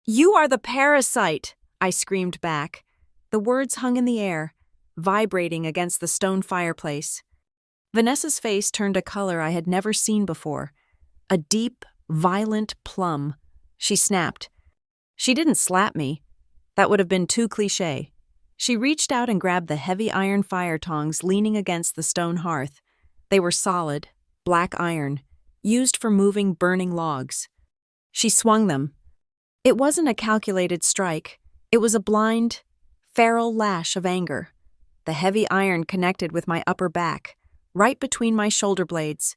You are the parasite, I screamed back. The words hung in the air, vibrating against the stone fireplace. Vanessa's face turned a color I had never seen before, a deep, violent plum. She snapped. She didn't slap me. That would have been too cliché. She reached out and grabbed the heavy iron fire tongs leaning against the stone hearth. They were solid, black iron, used for moving burning logs. She swung them. It wasn't a calculated strike. It was a blind, feral lash of anger. The heavy iron connected with my upper back, right between my shoulder blades.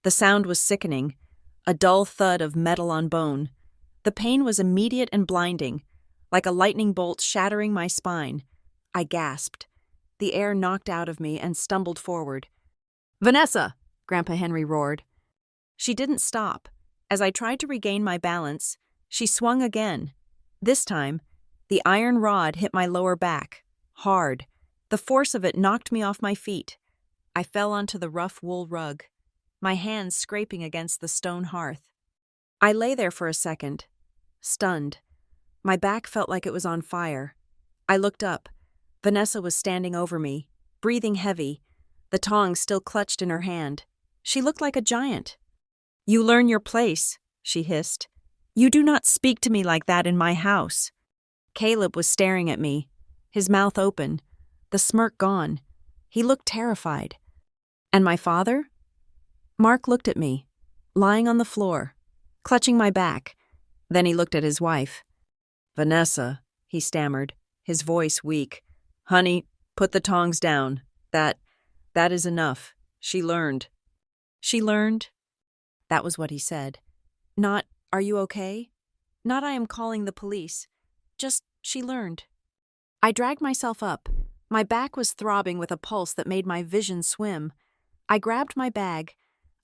The sound was sickening, a dull thud of metal on bone. The pain was immediate and blinding, like a lightning bolt shattering my spine. I gasped. The air knocked out of me and stumbled forward. "Vanessa!" Grandpa Henry roared. She didn't stop. As I tried to regain my balance, she swung again. This time, the iron rod hit my lower back, hard. The force of it knocked me off my feet. I fell onto the rough wool rug, my hands scraping against the stone hearth. I lay there for a second, stunned. My back felt like it was on fire. I looked up. Vanessa was standing over me, breathing heavy, the tongs still clutched in her hand. She looked like a giant. "You learn your place," she hissed. "You do not speak to me like that in my house." Caleb was staring at me, his mouth open, the smirk gone. He looked terrified. And my father? Mark looked at me, lying on the floor, clutching my back. Then he looked at his wife. "Vanessa," he stammered, his voice weak. "Honey, put the tongs down. That is enough. She learned." "She learned?" That was what he said. Not, "Are you okay?" Not, "I am calling the police." Just, "She learned." I dragged myself up. My back was throbbing with a pulse that made my vision swim. I grabbed my bag.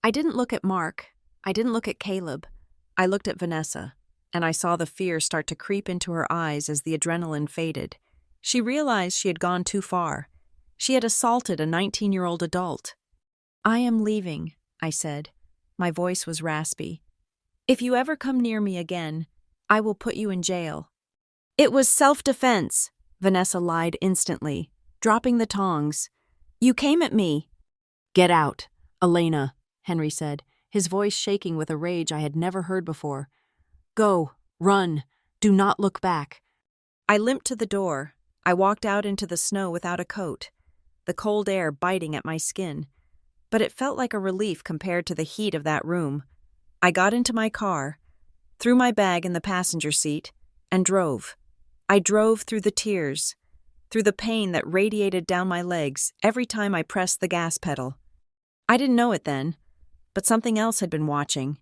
I didn't look at Mark. I didn't look at Caleb. I looked at Vanessa, and I saw the fear start to creep into her eyes as the adrenaline faded. She realized she had gone too far. She had assaulted a 19-year-old adult. "I am leaving," I said. My voice was raspy. "If you ever come near me again, I will put you in jail." "It was self-defense," Vanessa lied instantly, dropping the tongs. "You came at me." "Get out, Elena," Henry said, his voice shaking with a rage I had never heard before. "Go, run, do not look back." I limped to the door. I walked out into the snow without a coat, the cold air biting at my skin. But it felt like a relief compared to the heat of that room. I got into my car, threw my bag in the passenger seat, and drove. I drove through the tears, through the pain that radiated down my legs every time I pressed the gas pedal. I didn't know it then, but something else had been watching.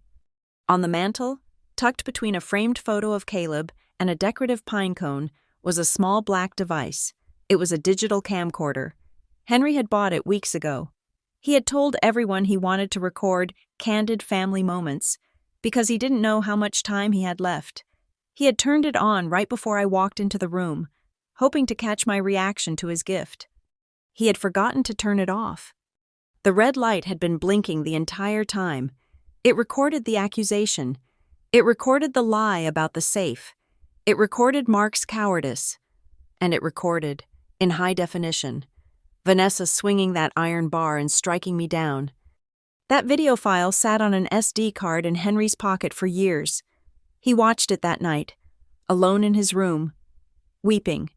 On the mantel, tucked between a framed photo of Caleb and a decorative pine cone, was a small black device. It was a digital camcorder. Henry had bought it weeks ago. He had told everyone he wanted to record candid family moments because he didn't know how much time he had left. He had turned it on right before I walked into the room, hoping to catch my reaction to his gift. He had forgotten to turn it off. The red light had been blinking the entire time. It recorded the accusation. It recorded the lie about the safe. It recorded Mark's cowardice. And it recorded, in high definition, Vanessa swinging that iron bar and striking me down. That video file sat on an SD card in Henry's pocket for years. He watched it that night, alone in his room, weeping,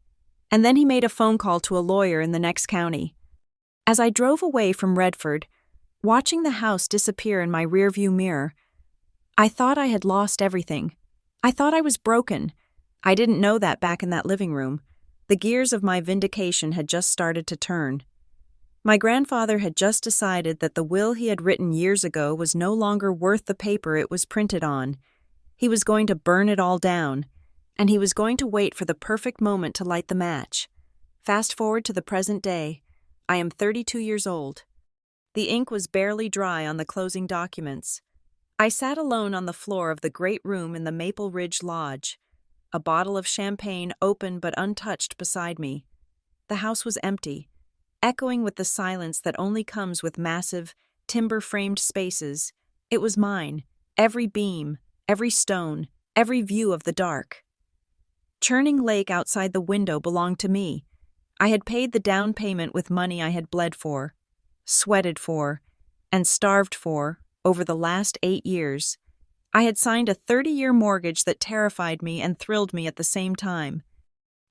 and then he made a phone call to a lawyer in the next county. As I drove away from Redford, watching the house disappear in my rearview mirror, I thought I had lost everything. I thought I was broken. I didn't know that back in that living room. The gears of my vindication had just started to turn. My grandfather had just decided that the will he had written years ago was no longer worth the paper it was printed on. He was going to burn it all down, and he was going to wait for the perfect moment to light the match. Fast forward to the present day. I am 32 years old. The ink was barely dry on the closing documents. I sat alone on the floor of the great room in the Maple Ridge Lodge, a bottle of champagne open but untouched beside me. The house was empty, echoing with the silence that only comes with massive, timber-framed spaces. It was mine, every beam, every stone, every view of the dark. Churning Lake outside the window belonged to me. I had paid the down payment with money I had bled for, sweated for, and starved for over the last 8 years. I had signed a 30-year mortgage that terrified me and thrilled me at the same time.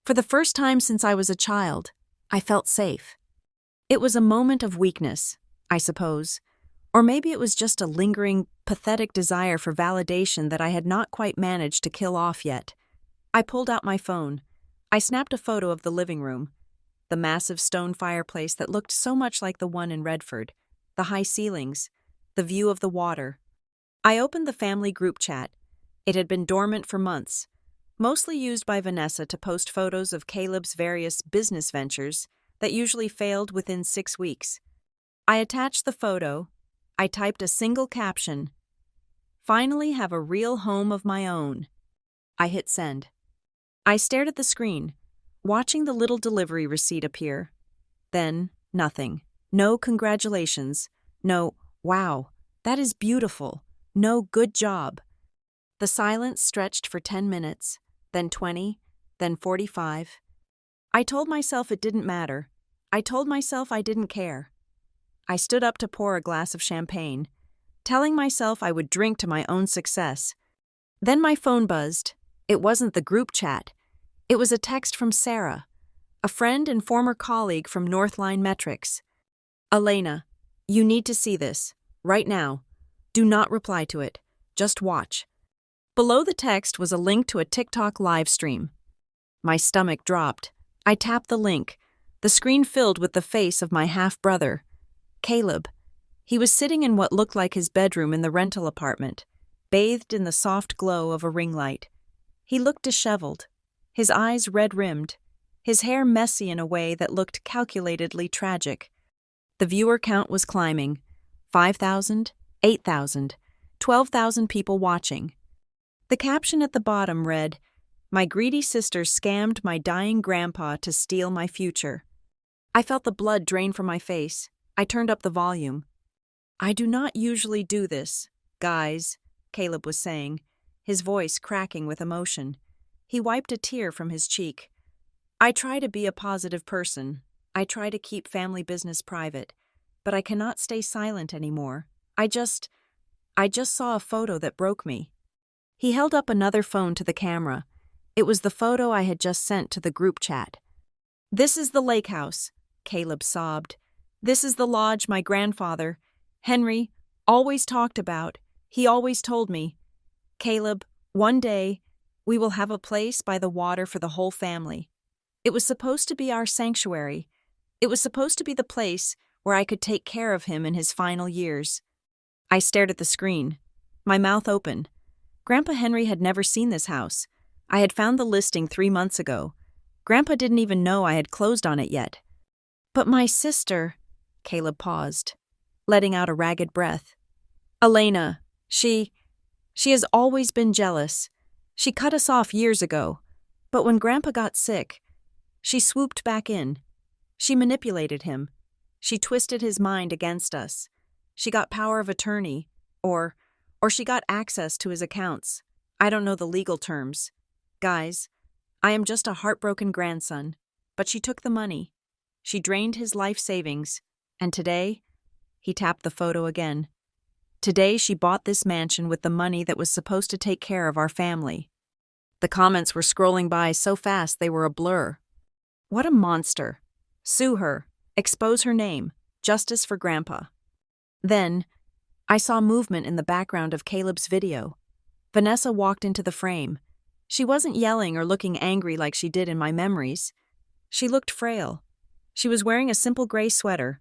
For the first time since I was a child, I felt safe. It was a moment of weakness, I suppose, or maybe it was just a lingering, pathetic desire for validation that I had not quite managed to kill off yet. I pulled out my phone. I snapped a photo of the living room, the massive stone fireplace that looked so much like the one in Redford, the high ceilings, the view of the water. I opened the family group chat. It had been dormant for months, mostly used by Vanessa to post photos of Caleb's various business ventures that usually failed within 6 weeks. I attached the photo. I typed a single caption: "Finally have a real home of my own." I hit send. I stared at the screen, watching the little delivery receipt appear. Then, nothing. No congratulations. No, "Wow, that is beautiful." No, "Good job." The silence stretched for 10 minutes, then 20, then 45. I told myself it didn't matter. I told myself I didn't care. I stood up to pour a glass of champagne, telling myself I would drink to my own success. Then my phone buzzed. It wasn't the group chat. It was a text from Sarah, a friend and former colleague from Northline Metrics. "Elena, you need to see this, right now. Do not reply to it. Just watch." Below the text was a link to a TikTok live stream. My stomach dropped. I tapped the link. The screen filled with the face of my half-brother, Caleb. He was sitting in what looked like his bedroom in the rental apartment, bathed in the soft glow of a ring light. He looked disheveled, his eyes red-rimmed, his hair messy in a way that looked calculatedly tragic. The viewer count was climbing. 5,000, 8,000, 12,000 people watching. The caption at the bottom read, "My greedy sister scammed my dying grandpa to steal my future." I felt the blood drain from my face. I turned up the volume. "I do not usually do this, guys," Caleb was saying, his voice cracking with emotion. He wiped a tear from his cheek. "I try to be a positive person. I try to keep family business private, but I cannot stay silent anymore. I just saw a photo that broke me." He held up another phone to the camera. It was the photo I had just sent to the group chat. "This is the lake house," Caleb sobbed. "This is the lodge my grandfather, Henry, always talked about. He always told me, 'Caleb, one day, we will have a place by the water for the whole family.' It was supposed to be our sanctuary. It was supposed to be the place where I could take care of him in his final years." I stared at the screen, my mouth open. Grandpa Henry had never seen this house. I had found the listing 3 months ago. Grandpa didn't even know I had closed on it yet. "But my sister," Caleb paused, letting out a ragged breath. "Elena, she has always been jealous. She cut us off years ago. But when Grandpa got sick, she swooped back in. She manipulated him. She twisted his mind against us. She got power of attorney, or she got access to his accounts. I don't know the legal terms. Guys, I am just a heartbroken grandson, but she took the money. She drained his life savings, and today," he tapped the photo again, "today she bought this mansion with the money that was supposed to take care of our family." The comments were scrolling by so fast they were a blur. "What a monster. Sue her. Expose her name. Justice for Grandpa." Then, I saw movement in the background of Caleb's video. Vanessa walked into the frame. She wasn't yelling or looking angry like she did in my memories. She looked frail. She was wearing a simple gray sweater,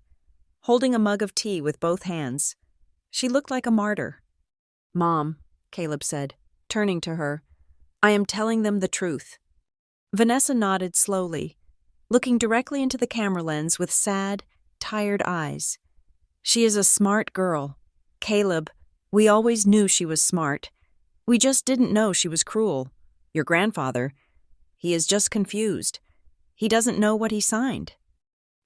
holding a mug of tea with both hands. She looked like a martyr. "Mom," Caleb said, turning to her, "I am telling them the truth." Vanessa nodded slowly, looking directly into the camera lens with sad, tired eyes. "She is a smart girl. Caleb, we always knew she was smart. We just didn't know she was cruel. Your grandfather, he is just confused. He doesn't know what he signed."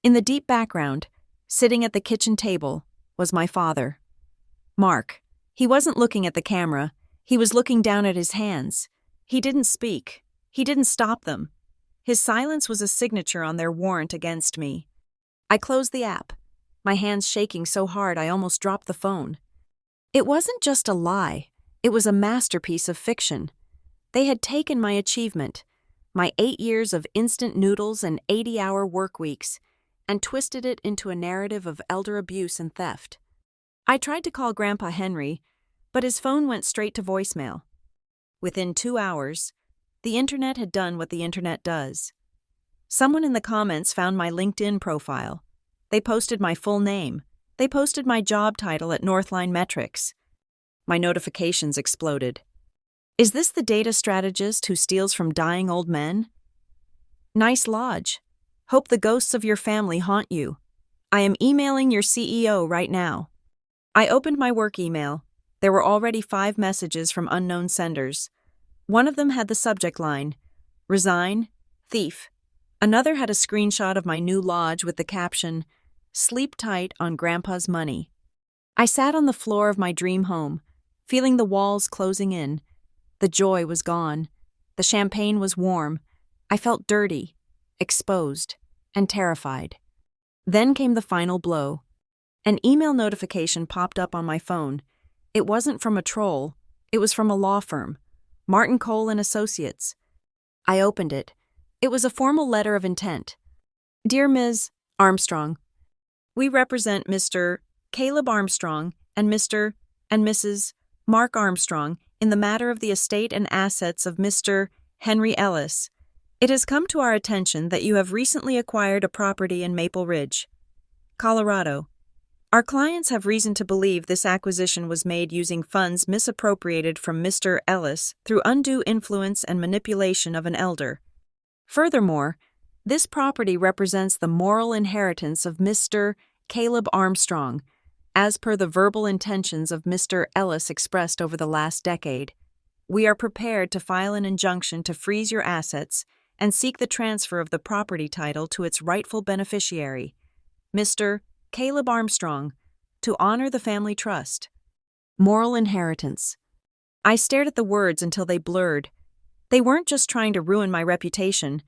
In the deep background, sitting at the kitchen table, was my father. Mark. He wasn't looking at the camera. He was looking down at his hands. He didn't speak. He didn't stop them. His silence was a signature on their warrant against me. I closed the app, my hands shaking so hard I almost dropped the phone. It wasn't just a lie. It was a masterpiece of fiction. They had taken my achievement, my 8 years of instant noodles and 80-hour work weeks, and twisted it into a narrative of elder abuse and theft. I tried to call Grandpa Henry, but his phone went straight to voicemail. Within 2 hours, the internet had done what the internet does. Someone in the comments found my LinkedIn profile. They posted my full name. They posted my job title at Northline Metrics. My notifications exploded. Is this the data strategist who steals from dying old men? Nice lodge. Hope the ghosts of your family haunt you. I am emailing your CEO right now. I opened my work email. There were already 5 messages from unknown senders. One of them had the subject line, "Resign, thief." Another had a screenshot of my new lodge with the caption, "Sleep tight on Grandpa's money." I sat on the floor of my dream home, feeling the walls closing in. The joy was gone. The champagne was warm. I felt dirty, exposed, and terrified. Then came the final blow. An email notification popped up on my phone. It wasn't from a troll. It was from a law firm, Martin Cole and Associates. I opened it. It was a formal letter of intent. "Dear Ms. Armstrong, we represent Mr. Caleb Armstrong and Mr. and Mrs. Mark Armstrong in the matter of the estate and assets of Mr. Henry Ellis. It has come to our attention that you have recently acquired a property in Maple Ridge, Colorado. Our clients have reason to believe this acquisition was made using funds misappropriated from Mr. Ellis through undue influence and manipulation of an elder. Furthermore, this property represents the moral inheritance of Mr. Caleb Armstrong, as per the verbal intentions of Mr. Ellis expressed over the last decade. We are prepared to file an injunction to freeze your assets and seek the transfer of the property title to its rightful beneficiary, Mr. Caleb Armstrong, to honor the family trust." Moral inheritance. I stared at the words until they blurred. They weren't just trying to ruin my reputation.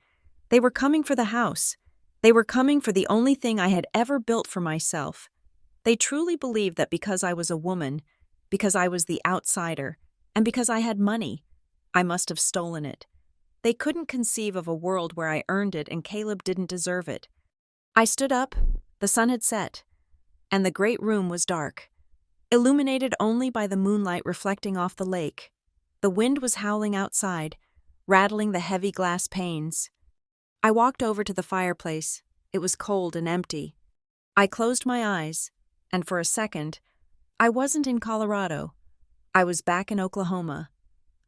They were coming for the house. They were coming for the only thing I had ever built for myself. They truly believed that because I was a woman, because I was the outsider, and because I had money, I must have stolen it. They couldn't conceive of a world where I earned it and Caleb didn't deserve it. I stood up. The sun had set, and the great room was dark, illuminated only by the moonlight reflecting off the lake. The wind was howling outside, rattling the heavy glass panes. I walked over to the fireplace. It was cold and empty. I closed my eyes, and for a second, I wasn't in Colorado. I was back in Oklahoma.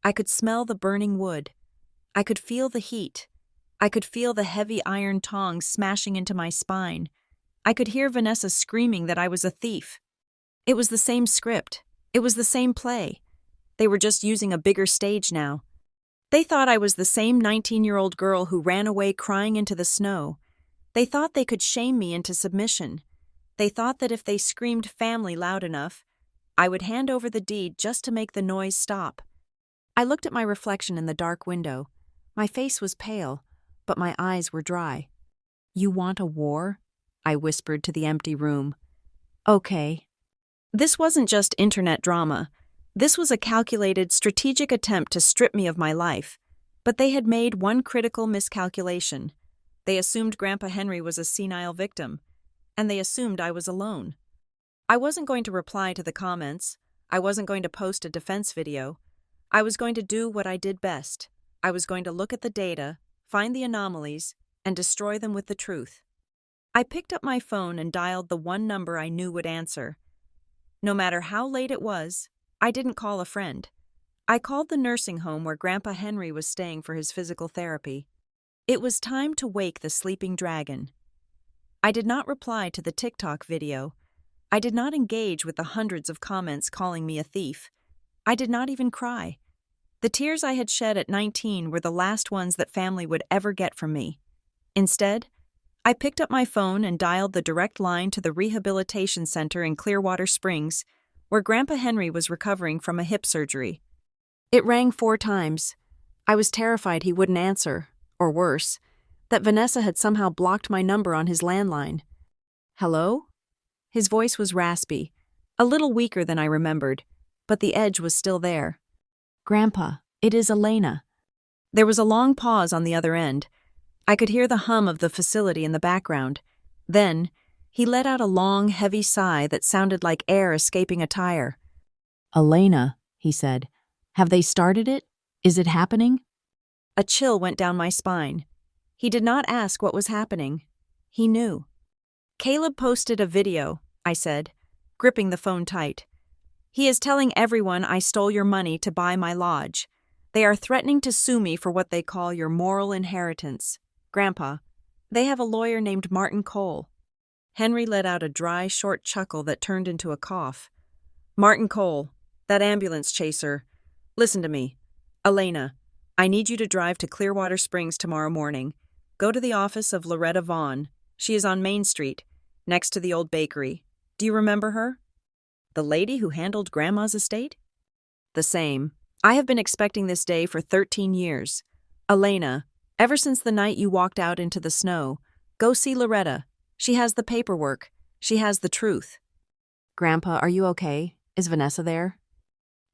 I could smell the burning wood. I could feel the heat. I could feel the heavy iron tongs smashing into my spine. I could hear Vanessa screaming that I was a thief. It was the same script. It was the same play. They were just using a bigger stage now. They thought I was the same 19-year-old girl who ran away crying into the snow. They thought they could shame me into submission. They thought that if they screamed family loud enough, I would hand over the deed just to make the noise stop. I looked at my reflection in the dark window. My face was pale, but my eyes were dry. "You want a war?" I whispered to the empty room. "Okay." This wasn't just internet drama. This was a calculated, strategic attempt to strip me of my life. But they had made one critical miscalculation. They assumed Grandpa Henry was a senile victim, and they assumed I was alone. I wasn't going to reply to the comments. I wasn't going to post a defense video. I was going to do what I did best. I was going to look at the data, find the anomalies, and destroy them with the truth. I picked up my phone and dialed the one number I knew would answer. No matter how late it was, I didn't call a friend. I called the nursing home where Grandpa Henry was staying for his physical therapy. It was time to wake the sleeping dragon. I did not reply to the TikTok video. I did not engage with the hundreds of comments calling me a thief. I did not even cry. The tears I had shed at 19 were the last ones that family would ever get from me. Instead, I picked up my phone and dialed the direct line to the rehabilitation center in Clearwater Springs, where Grandpa Henry was recovering from a hip surgery. It rang 4 times. I was terrified he wouldn't answer, or worse, that Vanessa had somehow blocked my number on his landline. Hello? His voice was raspy, a little weaker than I remembered, but the edge was still there. Grandpa, it is Elena. There was a long pause on the other end. I could hear the hum of the facility in the background. Then, he let out a long, heavy sigh that sounded like air escaping a tire. Elena, he said, have they started it? Is it happening? A chill went down my spine. He did not ask what was happening. He knew. Caleb posted a video, I said, gripping the phone tight. He is telling everyone I stole your money to buy my lodge. They are threatening to sue me for what they call your moral inheritance. Grandpa, they have a lawyer named Martin Cole. Henry let out a dry, short chuckle that turned into a cough. Martin Cole, that ambulance chaser. Listen to me. Elena, I need you to drive to Clearwater Springs tomorrow morning. Go to the office of Loretta Vaughn. She is on Main Street, next to the old bakery. Do you remember her? The lady who handled Grandma's estate? The same. I have been expecting this day for 13 years. Elena, ever since the night you walked out into the snow, go see Loretta. She has the paperwork. She has the truth. Grandpa, are you okay? Is Vanessa there?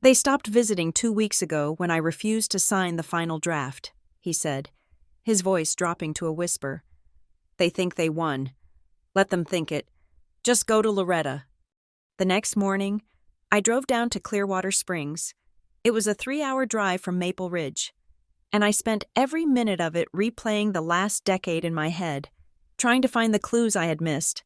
They stopped visiting 2 weeks ago when I refused to sign the final draft, he said, his voice dropping to a whisper. They think they won. Let them think it. Just go to Loretta. The next morning, I drove down to Clearwater Springs. It was a 3-hour drive from Maple Ridge, and I spent every minute of it replaying the last decade in my head, trying to find the clues I had missed.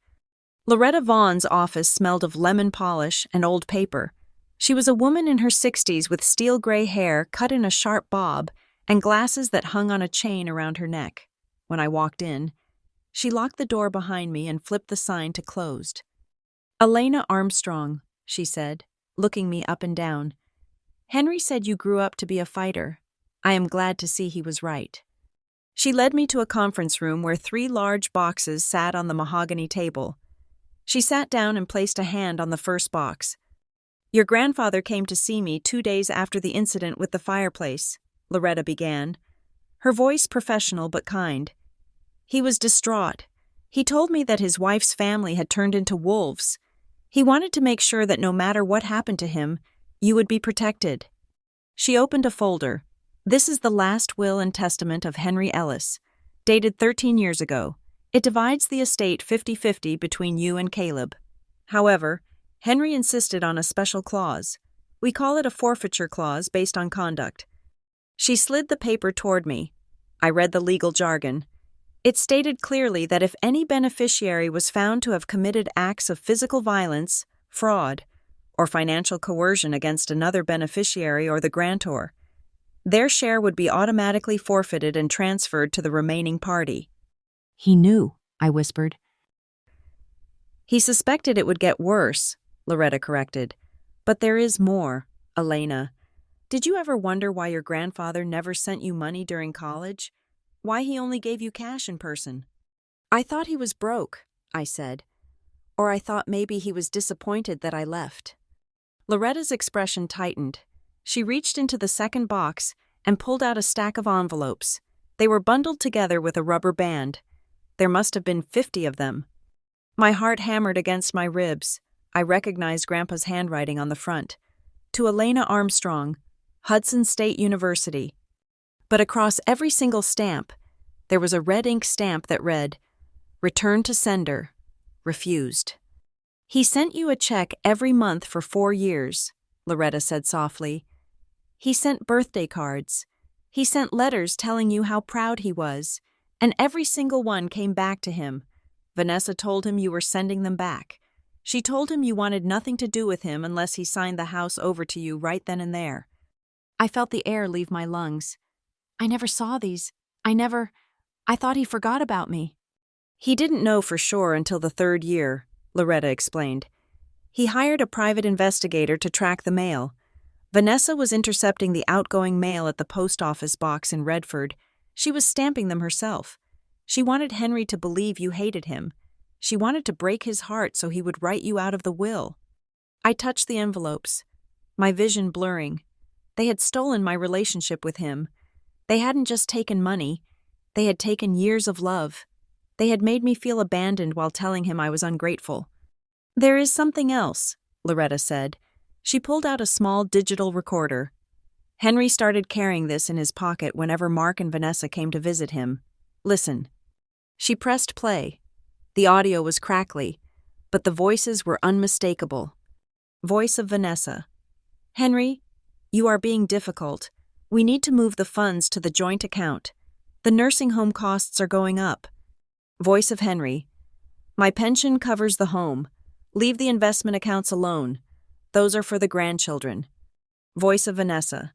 Loretta Vaughn's office smelled of lemon polish and old paper. She was a woman in her 60s with steel gray hair cut in a sharp bob and glasses that hung on a chain around her neck. When I walked in, she locked the door behind me and flipped the sign to closed. Elena Armstrong, she said, looking me up and down. Henry said you grew up to be a fighter. I am glad to see he was right. She led me to a conference room where 3 large boxes sat on the mahogany table. She sat down and placed a hand on the first box. Your grandfather came to see me 2 days after the incident with the fireplace, Loretta began, her voice professional but kind. He was distraught. He told me that his wife's family had turned into wolves. He wanted to make sure that no matter what happened to him, you would be protected. She opened a folder. This is the last will and testament of Henry Ellis, dated 13 years ago. It divides the estate 50-50 between you and Caleb. However, Henry insisted on a special clause. We call it a forfeiture clause based on conduct. She slid the paper toward me. I read the legal jargon. It stated clearly that if any beneficiary was found to have committed acts of physical violence, fraud, or financial coercion against another beneficiary or the grantor, their share would be automatically forfeited and transferred to the remaining party. He knew, I whispered. He suspected it would get worse, Loretta corrected. But there is more, Elena. Did you ever wonder why your grandfather never sent you money during college? Why he only gave you cash in person? I thought he was broke, I said. Or I thought maybe he was disappointed that I left. Loretta's expression tightened. She reached into the second box and pulled out a stack of envelopes. They were bundled together with a rubber band. There must have been 50 of them. My heart hammered against my ribs. I recognized Grandpa's handwriting on the front. To Elena Armstrong, Hudson State University. But across every single stamp, there was a red ink stamp that read, Return to sender. Refused. He sent you a check every month for 4 years, Loretta said softly. He sent birthday cards. He sent letters telling you how proud he was, and every single one came back to him. Vanessa told him you were sending them back. She told him you wanted nothing to do with him unless he signed the house over to you right then and there. I felt the air leave my lungs. I never saw these. I thought he forgot about me. He didn't know for sure until the 3rd year, Loretta explained. He hired a private investigator to track the mail. Vanessa was intercepting the outgoing mail at the post office box in Redford. She was stamping them herself. She wanted Henry to believe you hated him. She wanted to break his heart so he would write you out of the will. I touched the envelopes, my vision blurring. They had stolen my relationship with him. They hadn't just taken money. They had taken years of love. They had made me feel abandoned while telling him I was ungrateful. There is something else, Loretta said. She pulled out a small digital recorder. Henry started carrying this in his pocket whenever Mark and Vanessa came to visit him. Listen. She pressed play. The audio was crackly, but the voices were unmistakable. Voice of Vanessa. Henry, you are being difficult. We need to move the funds to the joint account. The nursing home costs are going up. Voice of Henry. My pension covers the home. Leave the investment accounts alone. Those are for the grandchildren. Voice of Vanessa.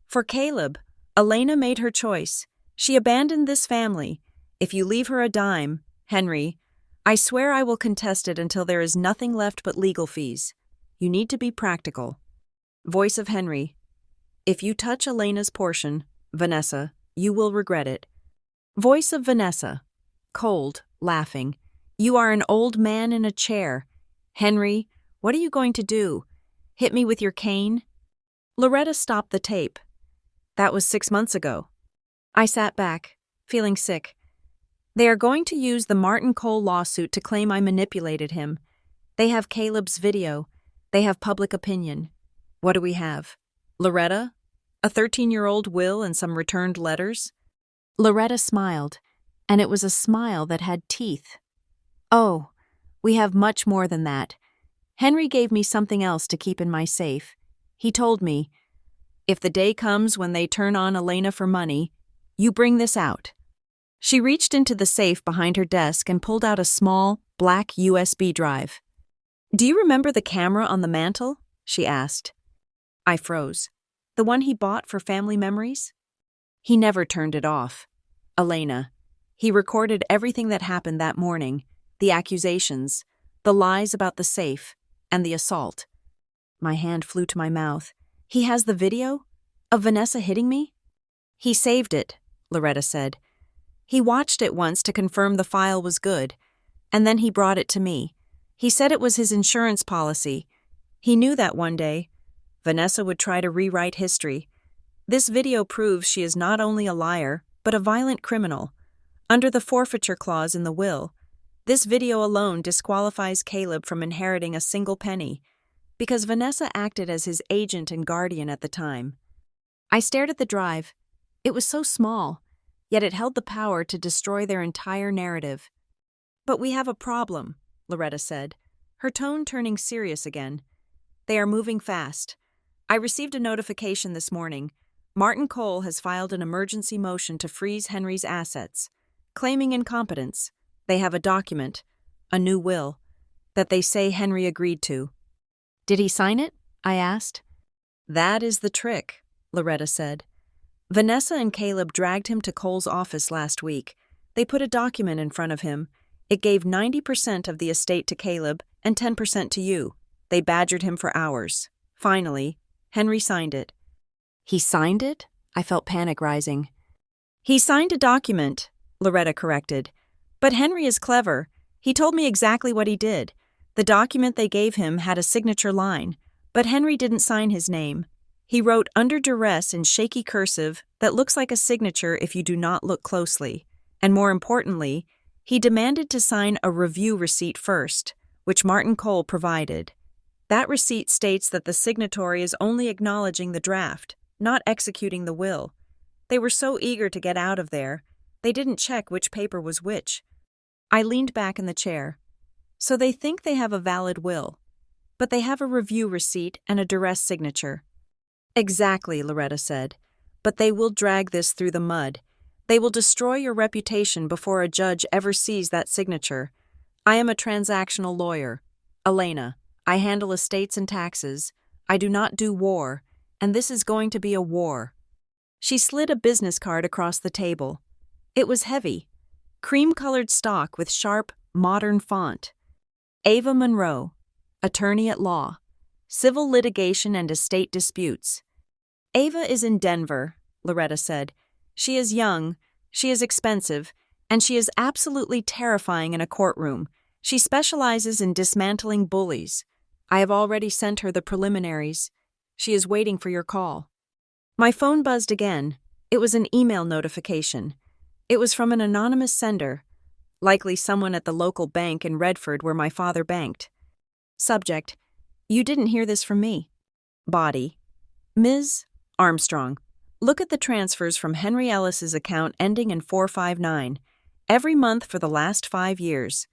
For Caleb, Elena made her choice. She abandoned this family. If you leave her a dime, Henry, I swear I will contest it until there is nothing left but legal fees. You need to be practical. Voice of Henry. If you touch Elena's portion, Vanessa, you will regret it. Voice of Vanessa. Cold, laughing. You are an old man in a chair. Henry, what are you going to do? Hit me with your cane? Loretta stopped the tape. That was 6 months ago. I sat back, feeling sick. They are going to use the Martin Cole lawsuit to claim I manipulated him. They have Caleb's video. They have public opinion. What do we have? Loretta? A 13-year-old will and some returned letters? Loretta smiled, and it was a smile that had teeth. Oh, we have much more than that. Henry gave me something else to keep in my safe. He told me, if the day comes when they turn on Elena for money, you bring this out. She reached into the safe behind her desk and pulled out a small, black USB drive. Do you remember the camera on the mantel? She asked. I froze. The one he bought for family memories? He never turned it off. Elena. He recorded everything that happened that morning, the accusations, the lies about the safe, and the assault. My hand flew to my mouth. He has the video? Of Vanessa hitting me? He saved it, Loretta said. He watched it once to confirm the file was good, and then he brought it to me. He said it was his insurance policy. He knew that one day Vanessa would try to rewrite history. This video proves she is not only a liar, but a violent criminal. Under the forfeiture clause in the will, this video alone disqualifies Caleb from inheriting a single penny, because Vanessa acted as his agent and guardian at the time. I stared at the drive. It was so small, yet it held the power to destroy their entire narrative. But we have a problem, Loretta said, her tone turning serious again. They are moving fast. I received a notification this morning. Martin Cole has filed an emergency motion to freeze Henry's assets, claiming incompetence. They have a document, a new will, that they say Henry agreed to. Did he sign it? I asked. That is the trick, Loretta said. Vanessa and Caleb dragged him to Cole's office last week. They put a document in front of him. It gave 90% of the estate to Caleb and 10% to you. They badgered him for hours. Finally, Henry signed it. He signed it? I felt panic rising. He signed a document, Loretta corrected. But Henry is clever. He told me exactly what he did. The document they gave him had a signature line, but Henry didn't sign his name. He wrote under duress in shaky cursive that looks like a signature if you do not look closely. And more importantly, he demanded to sign a review receipt first, which Martin Cole provided. That receipt states that the signatory is only acknowledging the draft, not executing the will. They were so eager to get out of there, they didn't check which paper was which. I leaned back in the chair. So they think they have a valid will, but they have a review receipt and a duress signature. Exactly, Loretta said. But they will drag this through the mud. They will destroy your reputation before a judge ever sees that signature. I am a transactional lawyer. Elena, I handle estates and taxes. I do not do war, and this is going to be a war. She slid a business card across the table. It was heavy, cream-colored stock with sharp, modern font. Ava Monroe, attorney at law, civil litigation and estate disputes. Ava is in Denver, Loretta said. She is young, she is expensive, and she is absolutely terrifying in a courtroom. She specializes in dismantling bullies. I have already sent her the preliminaries. She is waiting for your call. My phone buzzed again. It was an email notification. It was from an anonymous sender, likely someone at the local bank in Redford where my father banked. Subject: You didn't hear this from me. Body: Ms. Armstrong, look at the transfers from Henry Ellis's account ending in 459. Every month for the last 5 years.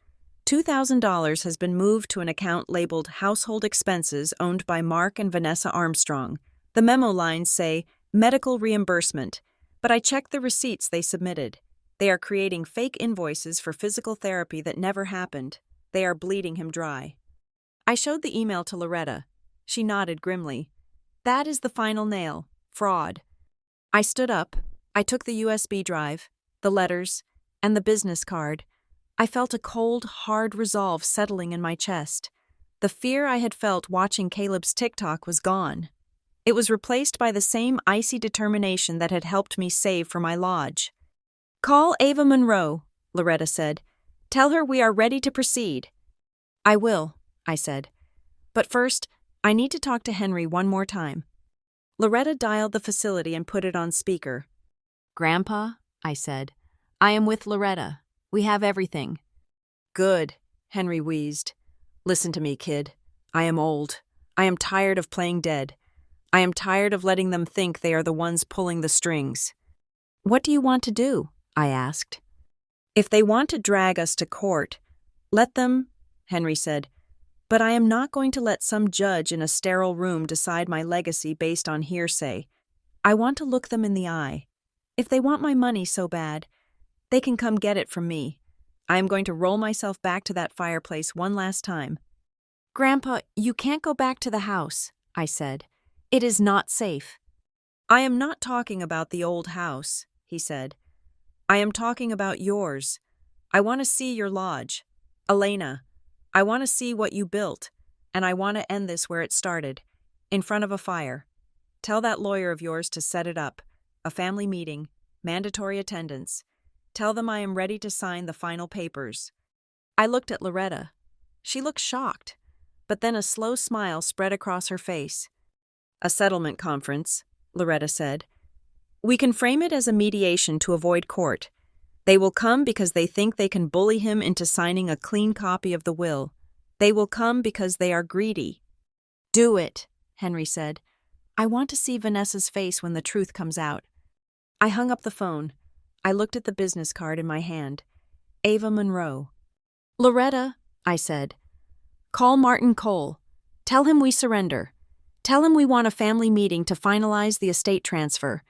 $2,000 has been moved to an account labeled Household Expenses owned by Mark and Vanessa Armstrong. The memo lines say, medical reimbursement, but I checked the receipts they submitted. They are creating fake invoices for physical therapy that never happened. They are bleeding him dry. I showed the email to Loretta. She nodded grimly. That is the final nail. Fraud. I stood up. I took the USB drive, the letters, and the business card. I felt a cold, hard resolve settling in my chest. The fear I had felt watching Caleb's TikTok was gone. It was replaced by the same icy determination that had helped me save for my lodge. Call Ava Monroe, Loretta said. Tell her we are ready to proceed. I will, I said. But first, I need to talk to Henry one more time. Loretta dialed the facility and put it on speaker. Grandpa, I said, I am with Loretta. We have everything. Good, Henry wheezed. Listen to me, kid. I am old. I am tired of playing dead. I am tired of letting them think they are the ones pulling the strings. What do you want to do? I asked. If they want to drag us to court, let them, Henry said. But I am not going to let some judge in a sterile room decide my legacy based on hearsay. I want to look them in the eye. If they want my money so bad, they can come get it from me. I am going to roll myself back to that fireplace one last time. Grandpa, you can't go back to the house, I said. It is not safe. I am not talking about the old house, he said. I am talking about yours. I want to see your lodge. Elena, I want to see what you built, and I want to end this where it started, in front of a fire. Tell that lawyer of yours to set it up. A family meeting, mandatory attendance. Tell them I am ready to sign the final papers. I looked at Loretta. She looked shocked, but then a slow smile spread across her face. A settlement conference, Loretta said. We can frame it as a mediation to avoid court. They will come because they think they can bully him into signing a clean copy of the will. They will come because they are greedy. Do it, Henry said. I want to see Vanessa's face when the truth comes out. I hung up the phone. I looked at the business card in my hand. Ava Monroe. Loretta, I said. Call Martin Cole. Tell him we surrender. Tell him we want a family meeting to finalize the estate transfer.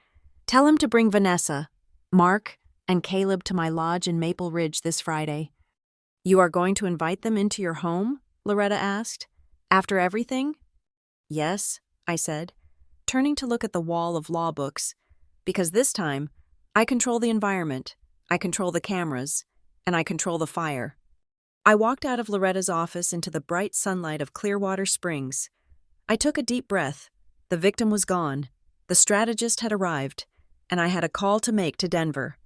Tell him to bring Vanessa, Mark, and Caleb to my lodge in Maple Ridge this Friday. You are going to invite them into your home? Loretta asked. After everything? Yes, I said, turning to look at the wall of law books, because this time, I control the environment, I control the cameras, and I control the fire. I walked out of Loretta's office into the bright sunlight of Clearwater Springs. I took a deep breath. The victim was gone. The strategist had arrived, and I had a call to make to Denver.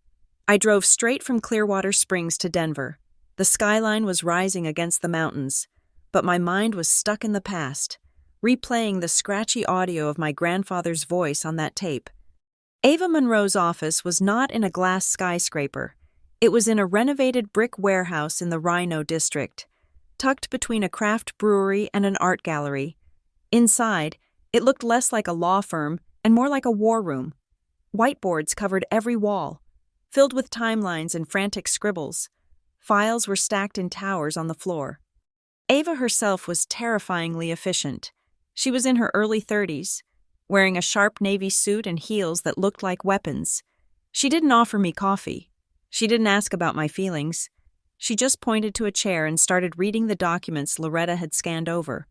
I drove straight from Clearwater Springs to Denver. The skyline was rising against the mountains, but my mind was stuck in the past, replaying the scratchy audio of my grandfather's voice on that tape. Ava Monroe's office was not in a glass skyscraper. It was in a renovated brick warehouse in the Rhino district, tucked between a craft brewery and an art gallery. Inside, it looked less like a law firm and more like a war room. Whiteboards covered every wall, filled with timelines and frantic scribbles. Files were stacked in towers on the floor. Ava herself was terrifyingly efficient. She was in her early 30s, wearing a sharp navy suit and heels that looked like weapons. She didn't offer me coffee. She didn't ask about my feelings. She just pointed to a chair and started reading the documents Loretta had scanned over.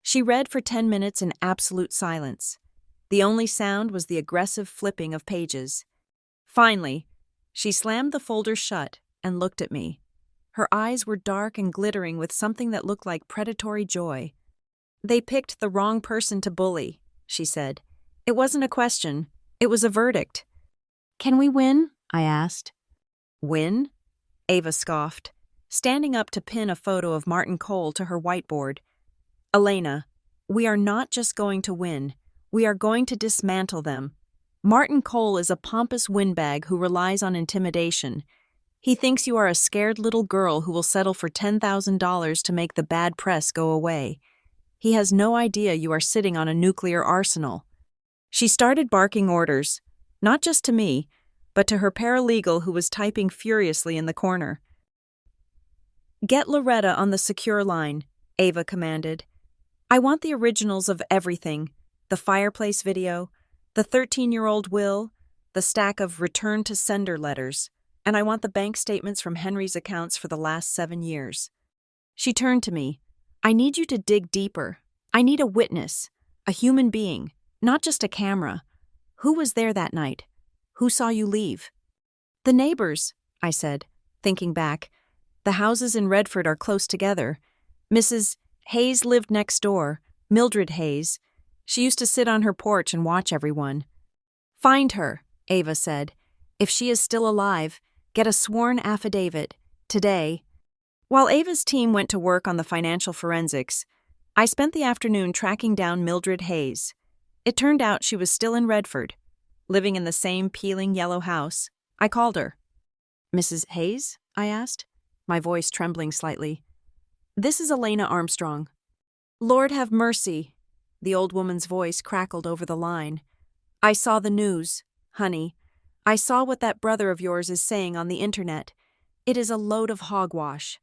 She read for 10 minutes in absolute silence. The only sound was the aggressive flipping of pages. Finally, she slammed the folder shut and looked at me. Her eyes were dark and glittering with something that looked like predatory joy. "They picked the wrong person to bully," she said. "It wasn't a question. It was a verdict." "Can we win?" I asked. "Win?" Ava scoffed, standing up to pin a photo of Martin Cole to her whiteboard. "Elena, we are not just going to win. We are going to dismantle them. Martin Cole is a pompous windbag who relies on intimidation. He thinks you are a scared little girl who will settle for $10,000 to make the bad press go away. He has no idea you are sitting on a nuclear arsenal." She started barking orders, not just to me, but to her paralegal who was typing furiously in the corner. "Get Loretta on the secure line," Ava commanded. "I want the originals of everything, the Fireplace video, the 13-year-old will, the stack of return-to-sender letters, and I want the bank statements from Henry's accounts for the last 7 years." She turned to me. "I need you to dig deeper. I need a witness, a human being, not just a camera. Who was there that night? Who saw you leave?" "The neighbors," I said, thinking back. "The houses in Redford are close together. Mrs. Hayes lived next door, Mildred Hayes. She used to sit on her porch and watch everyone." "Find her," Ava said. "If she is still alive, get a sworn affidavit, today." While Ava's team went to work on the financial forensics, I spent the afternoon tracking down Mildred Hayes. It turned out she was still in Redford, living in the same peeling yellow house. I called her. "Mrs. Hayes?" I asked, my voice trembling slightly. "This is Elena Armstrong." "Lord have mercy," the old woman's voice crackled over the line. "I saw the news, honey. I saw what that brother of yours is saying on the internet. It is a load of hogwash.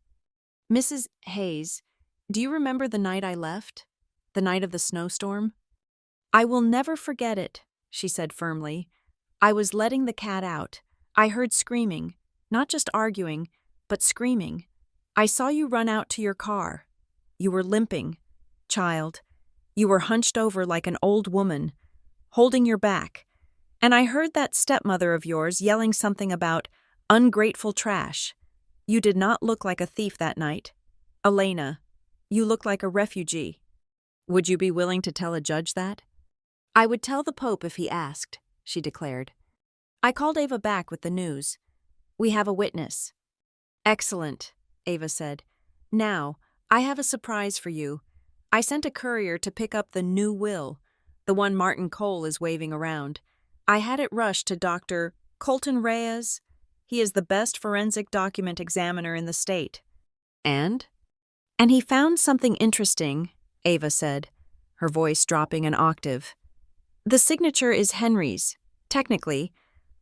Mrs. Hayes, do you remember the night I left? The night of the snowstorm?" "I will never forget it," she said firmly. "I was letting the cat out. I heard screaming, not just arguing, but screaming. I saw you run out to your car. You were limping, child. You were hunched over like an old woman, holding your back. And I heard that stepmother of yours yelling something about ungrateful trash. You did not look like a thief that night. Elena, you looked like a refugee. Would you be willing to tell a judge that?" "I would tell the Pope if he asked," she declared. I called Ava back with the news. "We have a witness." "Excellent," Ava said. "Now, I have a surprise for you. I sent a courier to pick up the new will, the one Martin Cole is waving around. I had it rushed to Dr. Colton Reyes. He is the best forensic document examiner in the state." "And?" "And he found something interesting," Ava said, her voice dropping an octave. "The signature is Henry's, technically,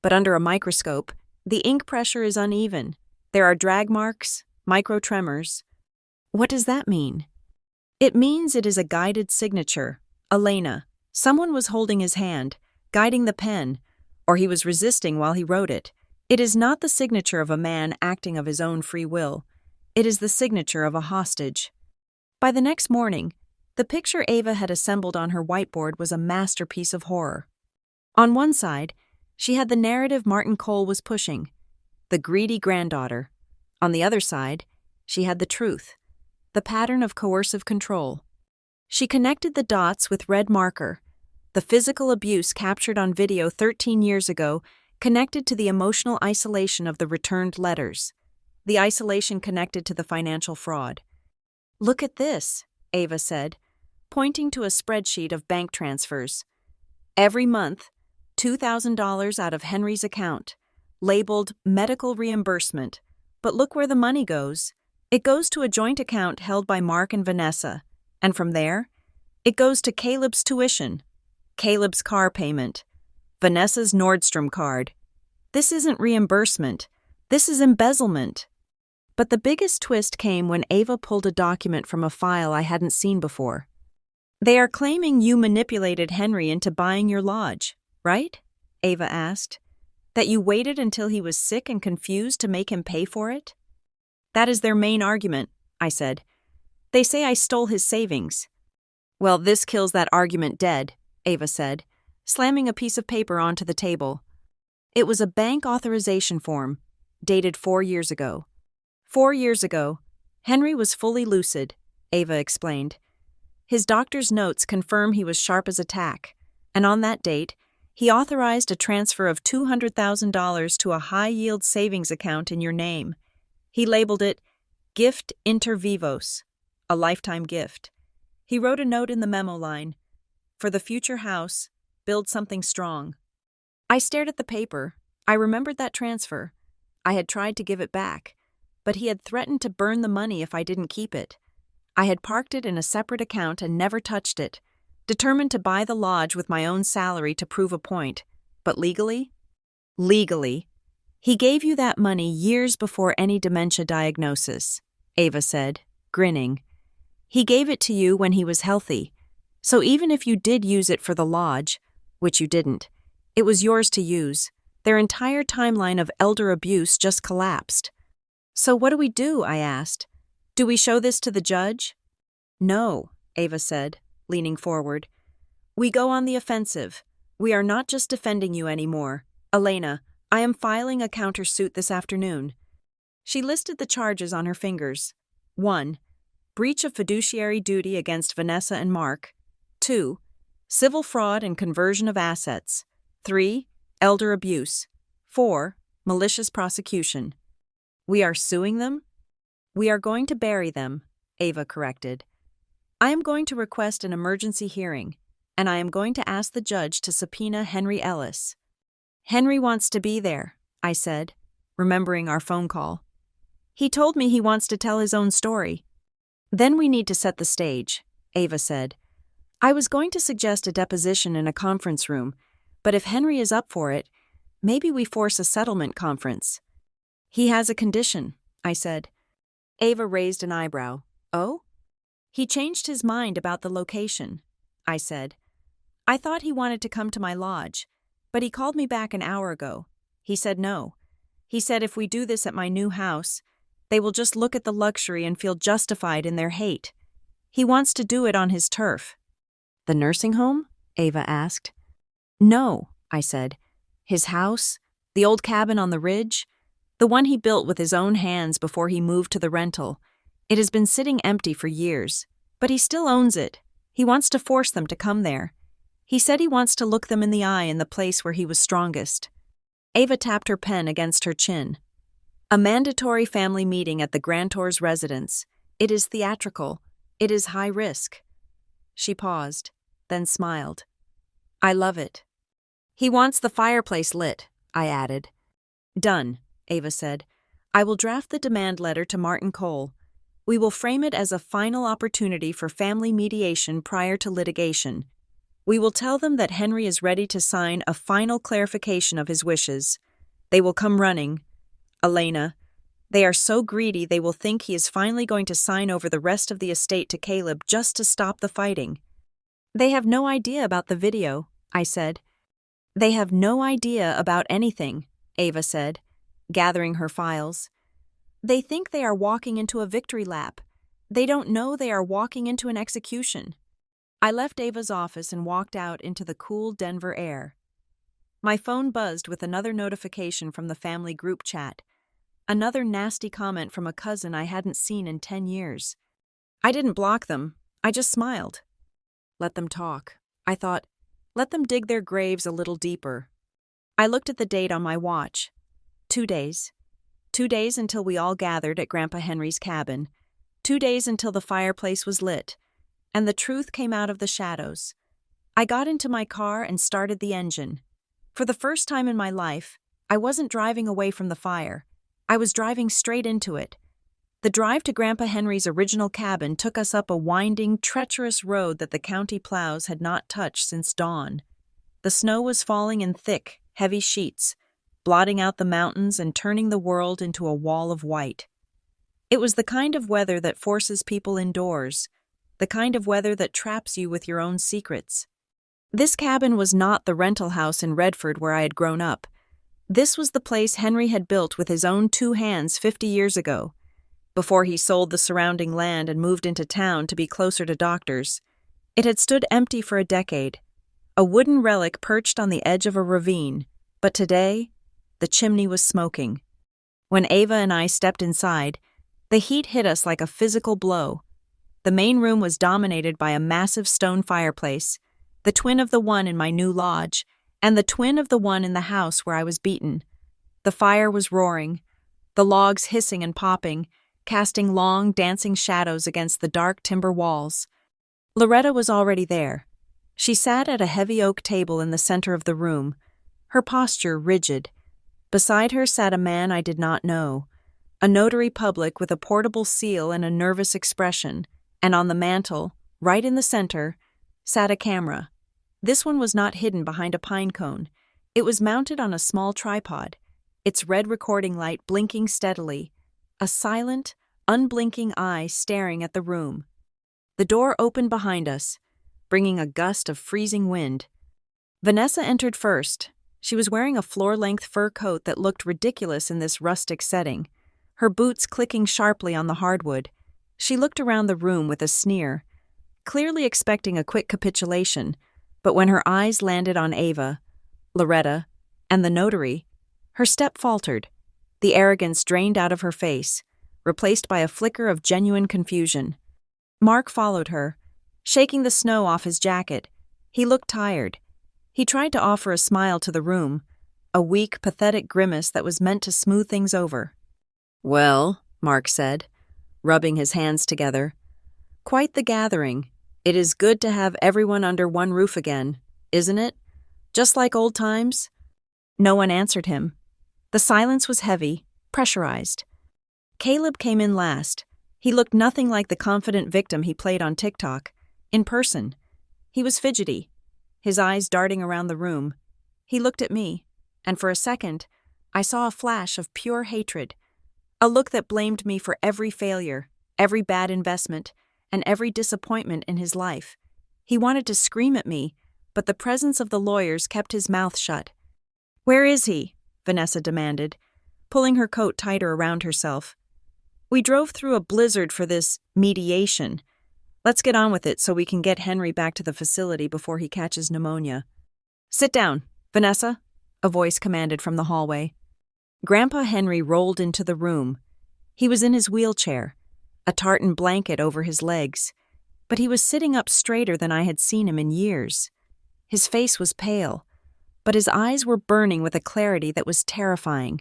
but under a microscope, the ink pressure is uneven. There are drag marks, micro-tremors." "What does that mean?" "It means it is a guided signature. Elena, someone was holding his hand, guiding the pen, or he was resisting while he wrote it. It is not the signature of a man acting of his own free will. It is the signature of a hostage." By the next morning, the picture Ava had assembled on her whiteboard was a masterpiece of horror. On one side, she had the narrative Martin Cole was pushing, the greedy granddaughter. On the other side, she had the truth, the pattern of coercive control. She connected the dots with red marker. The physical abuse captured on video 13 years ago connected to the emotional isolation of the returned letters. The isolation connected to the financial fraud. "Look at this," Ava said, pointing to a spreadsheet of bank transfers. "Every month, $2,000 out of Henry's account, labeled medical reimbursement. But look where the money goes. It goes to a joint account held by Mark and Vanessa. And from there, it goes to Caleb's tuition, Caleb's car payment, Vanessa's Nordstrom card. This isn't reimbursement. This is embezzlement." But the biggest twist came when Ava pulled a document from a file I hadn't seen before. "They are claiming you manipulated Henry into buying your lodge, right?" Ava asked. "That you waited until he was sick and confused to make him pay for it?" That is their main argument, I said. They say I stole his savings. Well, this kills that argument dead, Ava said, slamming a piece of paper onto the table. It was a bank authorization form, dated 4 years ago. 4 years ago, Henry was fully lucid, Ava explained. His doctor's notes confirm he was sharp as a tack, and on that date, he authorized a transfer of $200,000 to a high-yield savings account in your name. He labeled it Gift Inter Vivos, a lifetime gift. He wrote a note in the memo line, "For the future house, build something strong." I stared at the paper. I remembered that transfer. I had tried to give it back, but he had threatened to burn the money if I didn't keep it. I had parked it in a separate account and never touched it, determined to buy the lodge with my own salary to prove a point. But legally? Legally. He gave you that money years before any dementia diagnosis, Ava said, grinning. He gave it to you when he was healthy. So even if you did use it for the lodge, which you didn't, it was yours to use. Their entire timeline of elder abuse just collapsed. So what do we do? I asked. Do we show this to the judge? No, Ava said, leaning forward. We go on the offensive. We are not just defending you anymore. Elena, I am filing a countersuit this afternoon. She listed the charges on her fingers. 1. Breach of fiduciary duty against Vanessa and Mark. 2. Civil fraud and conversion of assets. 3. Elder abuse. 4. Malicious prosecution. We are suing them? We are going to bury them, Ava corrected. I am going to request an emergency hearing, and I am going to ask the judge to subpoena Henry Ellis. Henry wants to be there, I said, remembering our phone call. He told me he wants to tell his own story. Then we need to set the stage, Ava said. I was going to suggest a deposition in a conference room, but if Henry is up for it, maybe we force a settlement conference. He has a condition, I said. Ava raised an eyebrow. Oh? He changed his mind about the location, I said. I thought he wanted to come to my lodge, but he called me back an hour ago. He said no. He said if we do this at my new house, they will just look at the luxury and feel justified in their hate. He wants to do it on his turf. The nursing home? Ava asked. No, I said. His house, the old cabin on the ridge, the one he built with his own hands before he moved to the rental. It has been sitting empty for years, but he still owns it. He wants to force them to come there. He said he wants to look them in the eye in the place where he was strongest. Ava tapped her pen against her chin. A mandatory family meeting at the grantor's residence. It is theatrical. It is high risk. She paused, then smiled. I love it. He wants the fireplace lit, I added. Done, Ava said. I will draft the demand letter to Martin Cole. We will frame it as a final opportunity for family mediation prior to litigation. We will tell them that Henry is ready to sign a final clarification of his wishes. They will come running. Elena, they are so greedy they will think he is finally going to sign over the rest of the estate to Caleb just to stop the fighting. They have no idea about the video, I said. They have no idea about anything, Ava said, gathering her files. They think they are walking into a victory lap. They don't know they are walking into an execution. I left Ava's office and walked out into the cool Denver air. My phone buzzed with another notification from the family group chat. Another nasty comment from a cousin I hadn't seen in 10 years. I didn't block them. I just smiled. Let them talk. I thought, let them dig their graves a little deeper. I looked at the date on my watch. 2 days. 2 days until we all gathered at Grandpa Henry's cabin. 2 days until the fireplace was lit. And the truth came out of the shadows. I got into my car and started the engine. For the first time in my life, I wasn't driving away from the fire. I was driving straight into it. The drive to Grandpa Henry's original cabin took us up a winding, treacherous road that the county plows had not touched since dawn. The snow was falling in thick, heavy sheets, blotting out the mountains and turning the world into a wall of white. It was the kind of weather that forces people indoors, the kind of weather that traps you with your own secrets. This cabin was not the rental house in Redford where I had grown up. This was the place Henry had built with his own 2 hands 50 years ago. before he sold the surrounding land and moved into town to be closer to doctors. It had stood empty for a decade, a wooden relic perched on the edge of a ravine, but today, the chimney was smoking. When Ava and I stepped inside, the heat hit us like a physical blow. The main room was dominated by a massive stone fireplace, the twin of the one in my new lodge, and the twin of the one in the house where I was beaten. The fire was roaring, the logs hissing and popping, casting long, dancing shadows against the dark timber walls. Loretta was already there. She sat at a heavy oak table in the center of the room, her posture rigid. Beside her sat a man I did not know, a notary public with a portable seal and a nervous expression, and on the mantel, right in the center, sat a camera. This one was not hidden behind a pine cone. It was mounted on a small tripod, its red recording light blinking steadily, a silent, unblinking eye staring at the room. The door opened behind us, bringing a gust of freezing wind. Vanessa entered first. She was wearing a floor-length fur coat that looked ridiculous in this rustic setting, her boots clicking sharply on the hardwood. She looked around the room with a sneer, clearly expecting a quick capitulation, but when her eyes landed on Ava, Loretta, and the notary, her step faltered. The arrogance drained out of her face, replaced by a flicker of genuine confusion. Mark followed her, shaking the snow off his jacket. He looked tired. He tried to offer a smile to the room, a weak, pathetic grimace that was meant to smooth things over. "Well," Mark said, rubbing his hands together, "quite the gathering. It is good to have everyone under one roof again, isn't it? Just like old times?" No one answered him. The silence was heavy, pressurized. Caleb came in last. He looked nothing like the confident victim he played on TikTok. In person, he was fidgety, his eyes darting around the room. He looked at me, and for a second, I saw a flash of pure hatred, a look that blamed me for every failure, every bad investment, and every disappointment in his life. He wanted to scream at me, but the presence of the lawyers kept his mouth shut. "Where is he?" Vanessa demanded, pulling her coat tighter around herself. "We drove through a blizzard for this mediation. Let's get on with it so we can get Henry back to the facility before he catches pneumonia." "Sit down, Vanessa," a voice commanded from the hallway. Grandpa Henry rolled into the room. He was in his wheelchair, a tartan blanket over his legs, but he was sitting up straighter than I had seen him in years. His face was pale, but his eyes were burning with a clarity that was terrifying.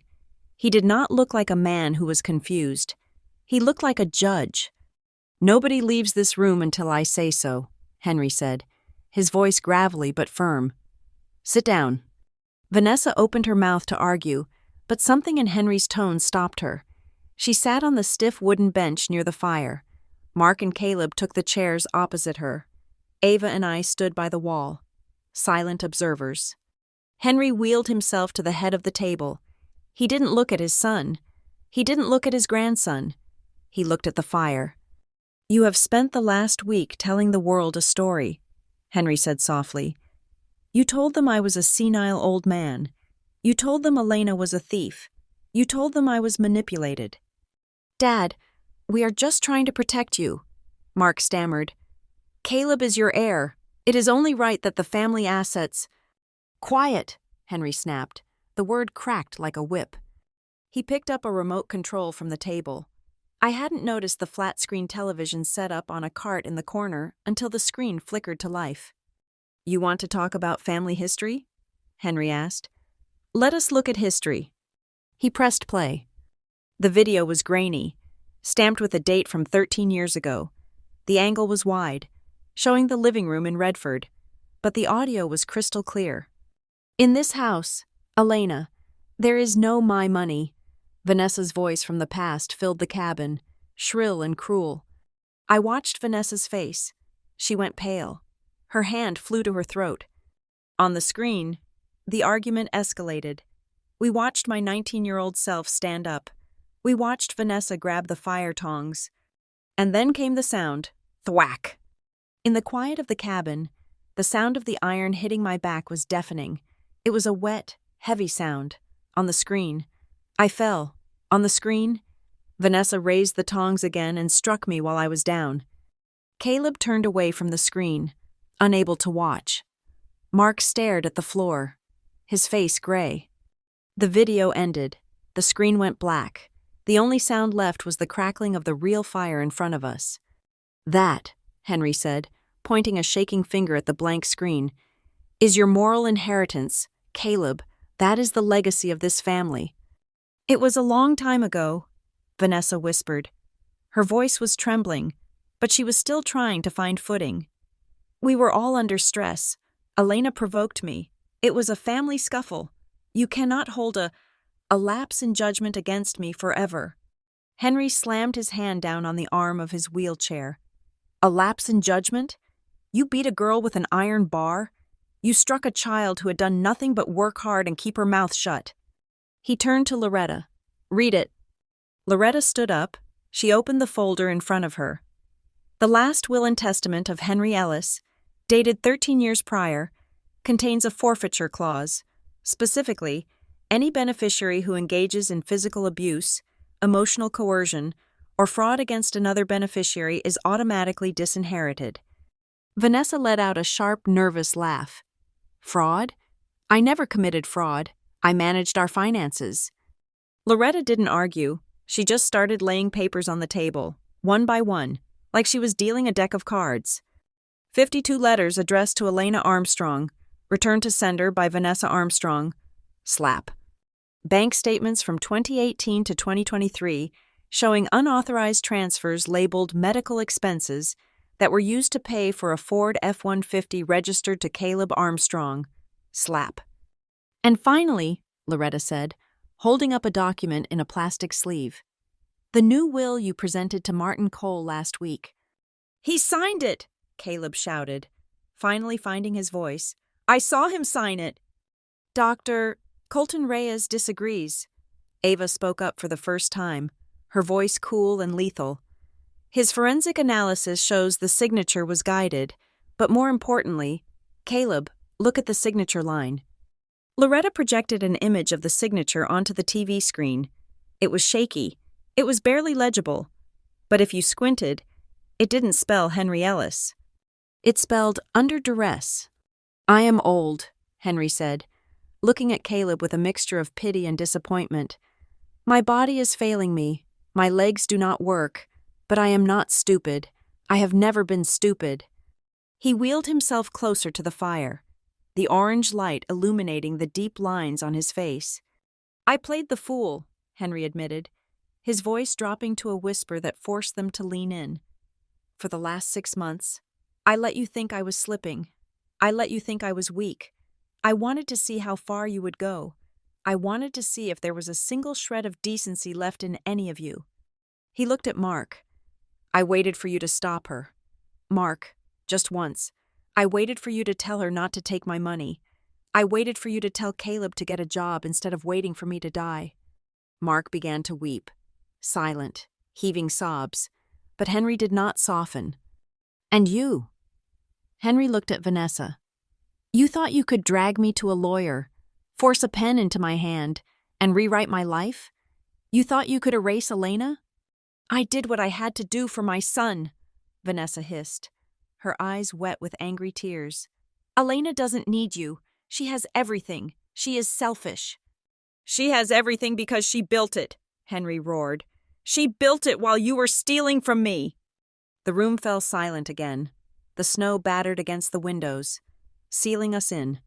He did not look like a man who was confused. He looked like a judge. "Nobody leaves this room until I say so," Henry said, his voice gravelly but firm. "Sit down." Vanessa opened her mouth to argue, but something in Henry's tone stopped her. She sat on the stiff wooden bench near the fire. Mark and Caleb took the chairs opposite her. Ava and I stood by the wall, silent observers. Henry wheeled himself to the head of the table. He didn't look at his son. He didn't look at his grandson. He looked at the fire. "You have spent the last week telling the world a story," Henry said softly. "You told them I was a senile old man. You told them Elena was a thief. You told them I was manipulated." "Dad, we are just trying to protect you," Mark stammered. "Caleb is your heir. It is only right that the family assets—" "Quiet," Henry snapped. The word cracked like a whip. He picked up a remote control from the table. I hadn't noticed the flat-screen television set up on a cart in the corner until the screen flickered to life. "You want to talk about family history?" Henry asked. "Let us look at history." He pressed play. The video was grainy, stamped with a date from 13 years ago. The angle was wide, showing the living room in Redford, but the audio was crystal clear. "In this house, Elena, there is no my money." Vanessa's voice from the past filled the cabin, shrill and cruel. I watched Vanessa's face. She went pale. Her hand flew to her throat. On the screen, the argument escalated. We watched my 19-year-old self stand up. We watched Vanessa grab the fire tongs. And then came the sound, thwack. In the quiet of the cabin, the sound of the iron hitting my back was deafening. It was a wet, heavy sound. On the screen, I fell. On the screen, Vanessa raised the tongs again and struck me while I was down. Caleb turned away from the screen, unable to watch. Mark stared at the floor, his face gray. The video ended. The screen went black. The only sound left was the crackling of the real fire in front of us. "That," Henry said, pointing a shaking finger at the blank screen, "is your moral inheritance, Caleb. That is the legacy of this family." "It was a long time ago," Vanessa whispered. Her voice was trembling, but she was still trying to find footing. "We were all under stress. Elena provoked me. It was a family scuffle. You cannot hold a lapse in judgment against me forever." Henry slammed his hand down on the arm of his wheelchair. "A lapse in judgment? You beat a girl with an iron bar? You struck a child who had done nothing but work hard and keep her mouth shut." He turned to Loretta. "Read it." Loretta stood up. She opened the folder in front of her. The last will and testament of Henry Ellis, dated 13 years prior, contains a forfeiture clause. Specifically, any beneficiary who engages in physical abuse, emotional coercion, or fraud against another beneficiary is automatically disinherited. Vanessa let out a sharp, nervous laugh. "Fraud? I never committed fraud. I managed our finances." Loretta didn't argue. She just started laying papers on the table, one by one, like she was dealing a deck of cards. 52 letters addressed to Elena Armstrong, returned to sender by Vanessa Armstrong. Slap. Bank statements from 2018 to 2023 showing unauthorized transfers labeled medical expenses that were used to pay for a Ford F-150 registered to Caleb Armstrong. Slap. "And finally," Loretta said, holding up a document in a plastic sleeve, "the new will you presented to Martin Cole last week." "He signed it!" Caleb shouted, finally finding his voice. "I saw him sign it." "Dr. Colton Reyes disagrees." Ava spoke up for the first time, her voice cool and lethal. "His forensic analysis shows the signature was guided, but more importantly, Caleb, look at the signature line." Loretta projected an image of the signature onto the TV screen. It was shaky. It was barely legible. But if you squinted, it didn't spell Henry Ellis. It spelled under duress. "I am old," Henry said, looking at Caleb with a mixture of pity and disappointment. "My body is failing me. My legs do not work. But I am not stupid. I have never been stupid." He wheeled himself closer to the fire, the orange light illuminating the deep lines on his face. "I played the fool," Henry admitted, his voice dropping to a whisper that forced them to lean in. "For the last 6 months, I let you think I was slipping. I let you think I was weak. I wanted to see how far you would go. I wanted to see if there was a single shred of decency left in any of you." He looked at Mark. "I waited for you to stop her. Mark, just once. I waited for you to tell her not to take my money. I waited for you to tell Caleb to get a job instead of waiting for me to die." Mark began to weep, silent, heaving sobs, but Henry did not soften. "And you?" Henry looked at Vanessa. "You thought you could drag me to a lawyer, force a pen into my hand, and rewrite my life? You thought you could erase Elena?" "I did what I had to do for my son," Vanessa hissed, her eyes wet with angry tears. "Elena doesn't need you. She has everything. She is selfish." "She has everything because she built it," Henry roared. "She built it while you were stealing from me." The room fell silent again. The snow battered against the windows, sealing us in.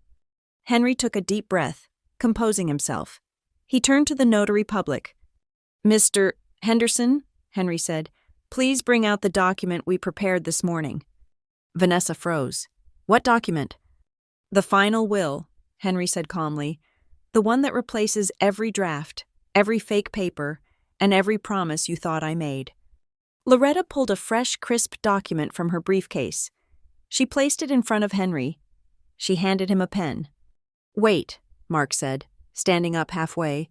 Henry took a deep breath, composing himself. He turned to the notary public. "Mr. Henderson," Henry said, "please bring out the document we prepared this morning." Vanessa froze. "What document?" "The final will," Henry said calmly. "The one that replaces every draft, every fake paper, and every promise you thought I made." Loretta pulled a fresh, crisp document from her briefcase. She placed it in front of Henry. She handed him a pen. "Wait," Mark said, standing up halfway.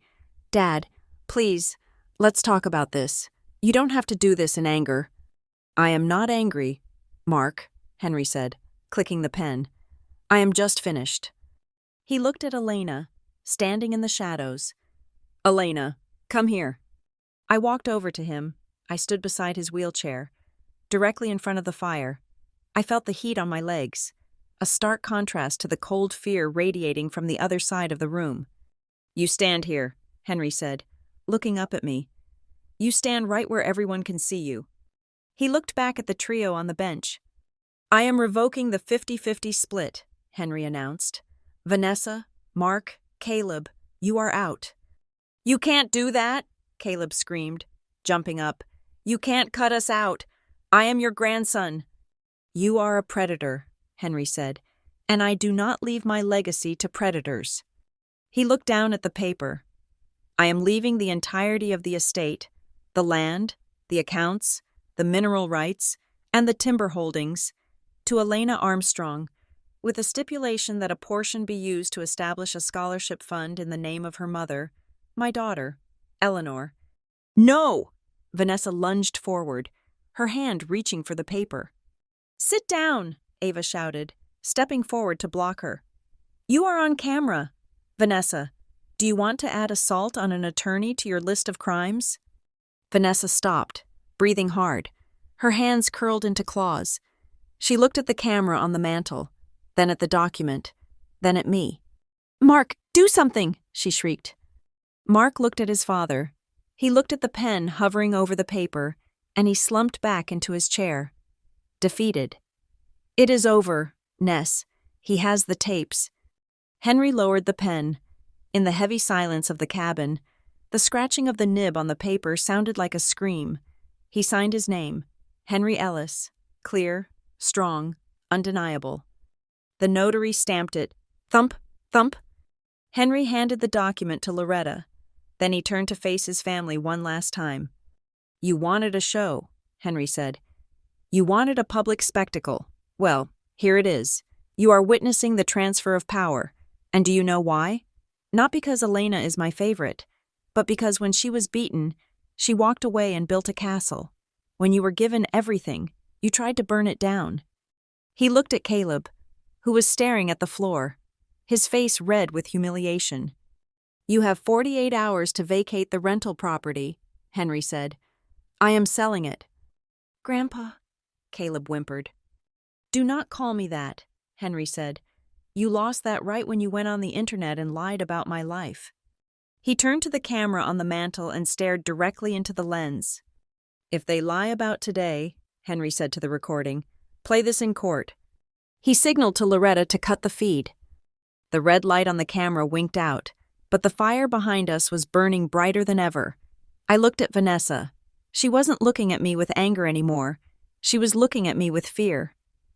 "Dad, please, let's talk about this. You don't have to do this in anger." "I am not angry, Mark," Henry said, clicking the pen. "I am just finished." He looked at Elena, standing in the shadows. "Elena, come here." I walked over to him. I stood beside his wheelchair, directly in front of the fire. I felt the heat on my legs, a stark contrast to the cold fear radiating from the other side of the room. "You stand here," Henry said, looking up at me. "You stand right where everyone can see you." He looked back at the trio on the bench. "I am revoking the 50-50 split," Henry announced. "Vanessa, Mark, Caleb, you are out." "You can't do that," Caleb screamed, jumping up. "You can't cut us out. I am your grandson." "You are a predator," Henry said, "and I do not leave my legacy to predators." He looked down at the paper. "I am leaving the entirety of the estate, the land, the accounts, the mineral rights, and the timber holdings, to Elena Armstrong, with a stipulation that a portion be used to establish a scholarship fund in the name of her mother, my daughter, Eleanor." "No!" Vanessa lunged forward, her hand reaching for the paper. "Sit down," Ava shouted, stepping forward to block her. "You are on camera. Vanessa, do you want to add assault on an attorney to your list of crimes?" Vanessa stopped, breathing hard, her hands curled into claws. She looked at the camera on the mantel, then at the document, then at me. "Mark, do something!" she shrieked. Mark looked at his father. He looked at the pen hovering over the paper, and he slumped back into his chair. Defeated. "It is over, Ness. He has the tapes." Henry lowered the pen. In the heavy silence of the cabin, the scratching of the nib on the paper sounded like a scream. He signed his name, Henry Ellis, clear, strong, undeniable. The notary stamped it. Thump, thump. Henry handed the document to Loretta. Then he turned to face his family one last time. "You wanted a show," Henry said. "You wanted a public spectacle. Well, here it is. You are witnessing the transfer of power. And do you know why? Not because Elena is my favorite, but because when she was beaten, she walked away and built a castle. When you were given everything, you tried to burn it down." He looked at Caleb, who was staring at the floor, his face red with humiliation. "You have 48 hours to vacate the rental property," Henry said. "I am selling it." "Grandpa," Caleb whimpered. "Do not call me that," Henry said. "You lost that right when you went on the internet and lied about my life." He turned to the camera on the mantel and stared directly into the lens. "If they lie about today," Henry said to the recording, "play this in court." He signaled to Loretta to cut the feed. The red light on the camera winked out, but the fire behind us was burning brighter than ever. I looked at Vanessa. She wasn't looking at me with anger anymore. She was looking at me with fear.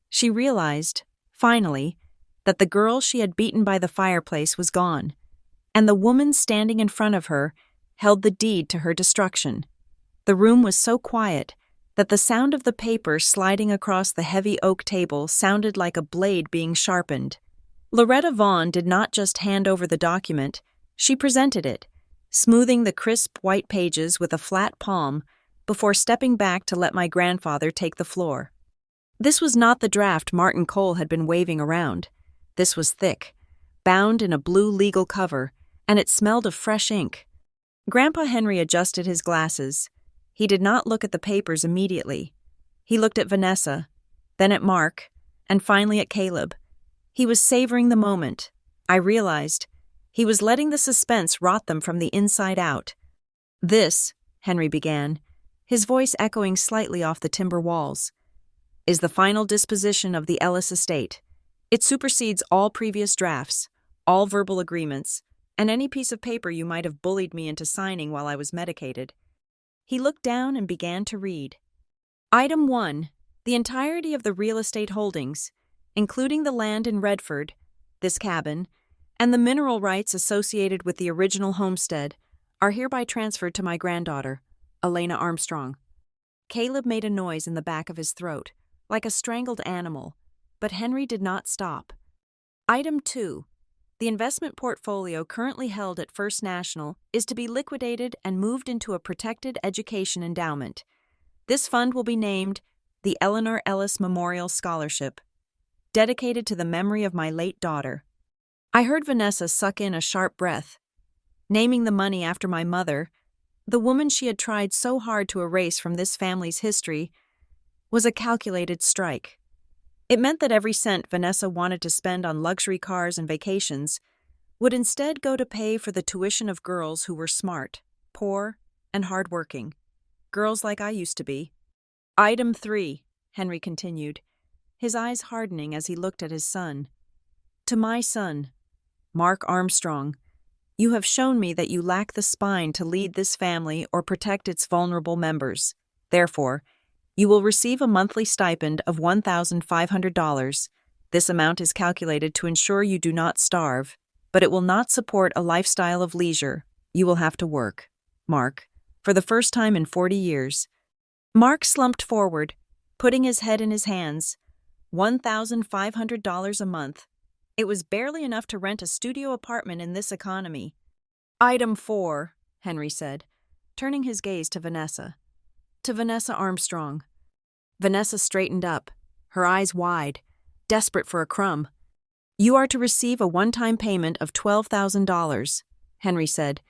She realized, finally, that the girl she had beaten by the fireplace was gone, and the woman standing in front of her held the deed to her destruction. The room was so quiet that the sound of the paper sliding across the heavy oak table sounded like a blade being sharpened. Loretta Vaughn did not just hand over the document, she presented it, smoothing the crisp white pages with a flat palm before stepping back to let my grandfather take the floor. This was not the draft Martin Cole had been waving around. This was thick, bound in a blue legal cover, and it smelled of fresh ink. Grandpa Henry adjusted his glasses. He did not look at the papers immediately. He looked at Vanessa, then at Mark, and finally at Caleb. He was savoring the moment. I realized. He was letting the suspense rot them from the inside out. "This," Henry began, his voice echoing slightly off the timber walls, "is the final disposition of the Ellis estate. It supersedes all previous drafts, all verbal agreements, and any piece of paper you might have bullied me into signing while I was medicated." He looked down and began to read. Item 1. The entirety of the real estate holdings, including the land in Redford, this cabin, and the mineral rights associated with the original homestead, are hereby transferred to my granddaughter, Elena Armstrong. Caleb made a noise in the back of his throat, like a strangled animal, but Henry did not stop. Item 2. The investment portfolio currently held at First National is to be liquidated and moved into a protected education endowment. This fund will be named the Eleanor Ellis Memorial Scholarship, dedicated to the memory of my late daughter. I heard Vanessa suck in a sharp breath. Naming the money after my mother, The woman she had tried so hard to erase from this family's history was a calculated strike. It meant that every cent Vanessa wanted to spend on luxury cars and vacations would instead go to pay for the tuition of girls who were smart, poor, and hardworking. Girls like I used to be. Item 3, Henry continued, his eyes hardening as he looked at his son. To my son, Mark Armstrong, you have shown me that you lack the spine to lead this family or protect its vulnerable members. Therefore, you will receive a monthly stipend of $1,500. This amount is calculated to ensure you do not starve, but it will not support a lifestyle of leisure. You will have to work. Mark, for the first time in 40 years. Mark slumped forward, putting his head in his hands. $1,500 a month. It was barely enough to rent a studio apartment in this economy. Item 4, Henry said, turning his gaze to Vanessa. To Vanessa Armstrong. Vanessa straightened up, her eyes wide, desperate for a crumb. You are to receive a one-time payment of $12,000, Henry said.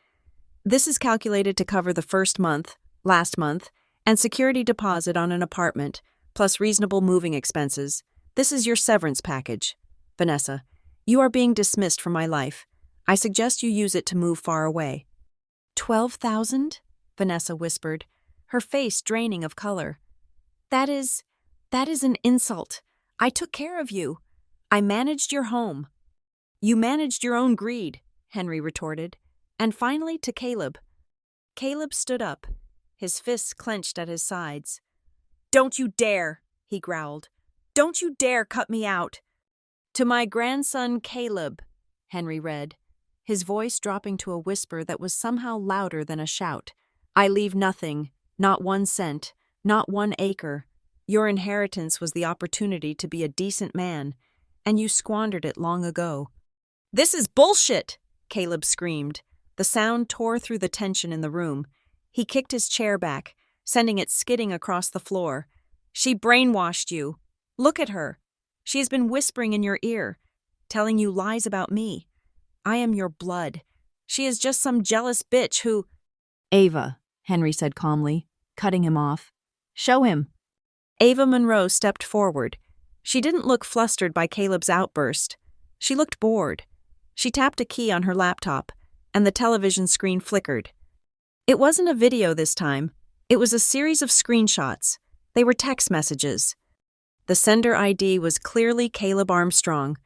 This is calculated to cover the first month, last month, and security deposit on an apartment, plus reasonable moving expenses. This is your severance package. Vanessa, you are being dismissed from my life. I suggest you use it to move far away. 12,000? Vanessa whispered, her face draining of color. That is an insult. I took care of you. I managed your home. You managed your own greed, Henry retorted. And finally to Caleb. Caleb stood up, his fists clenched at his sides. Don't you dare, he growled. Don't you dare cut me out. To my grandson Caleb, Henry read, his voice dropping to a whisper that was somehow louder than a shout. I leave nothing, not 1 cent, not 1 acre. Your inheritance was the opportunity to be a decent man, and you squandered it long ago. This is bullshit, Caleb screamed. The sound tore through the tension in the room. He kicked his chair back, sending it skidding across the floor. She brainwashed you. Look at her. She has been whispering in your ear, telling you lies about me. I am your blood. She is just some jealous bitch who— Ava, Henry said calmly, cutting him off. Show him. Ava Monroe stepped forward. She didn't look flustered by Caleb's outburst. She looked bored. She tapped a key on her laptop, and the television screen flickered. It wasn't a video this time. It was a series of screenshots. They were text messages. The sender ID was clearly Caleb Armstrong.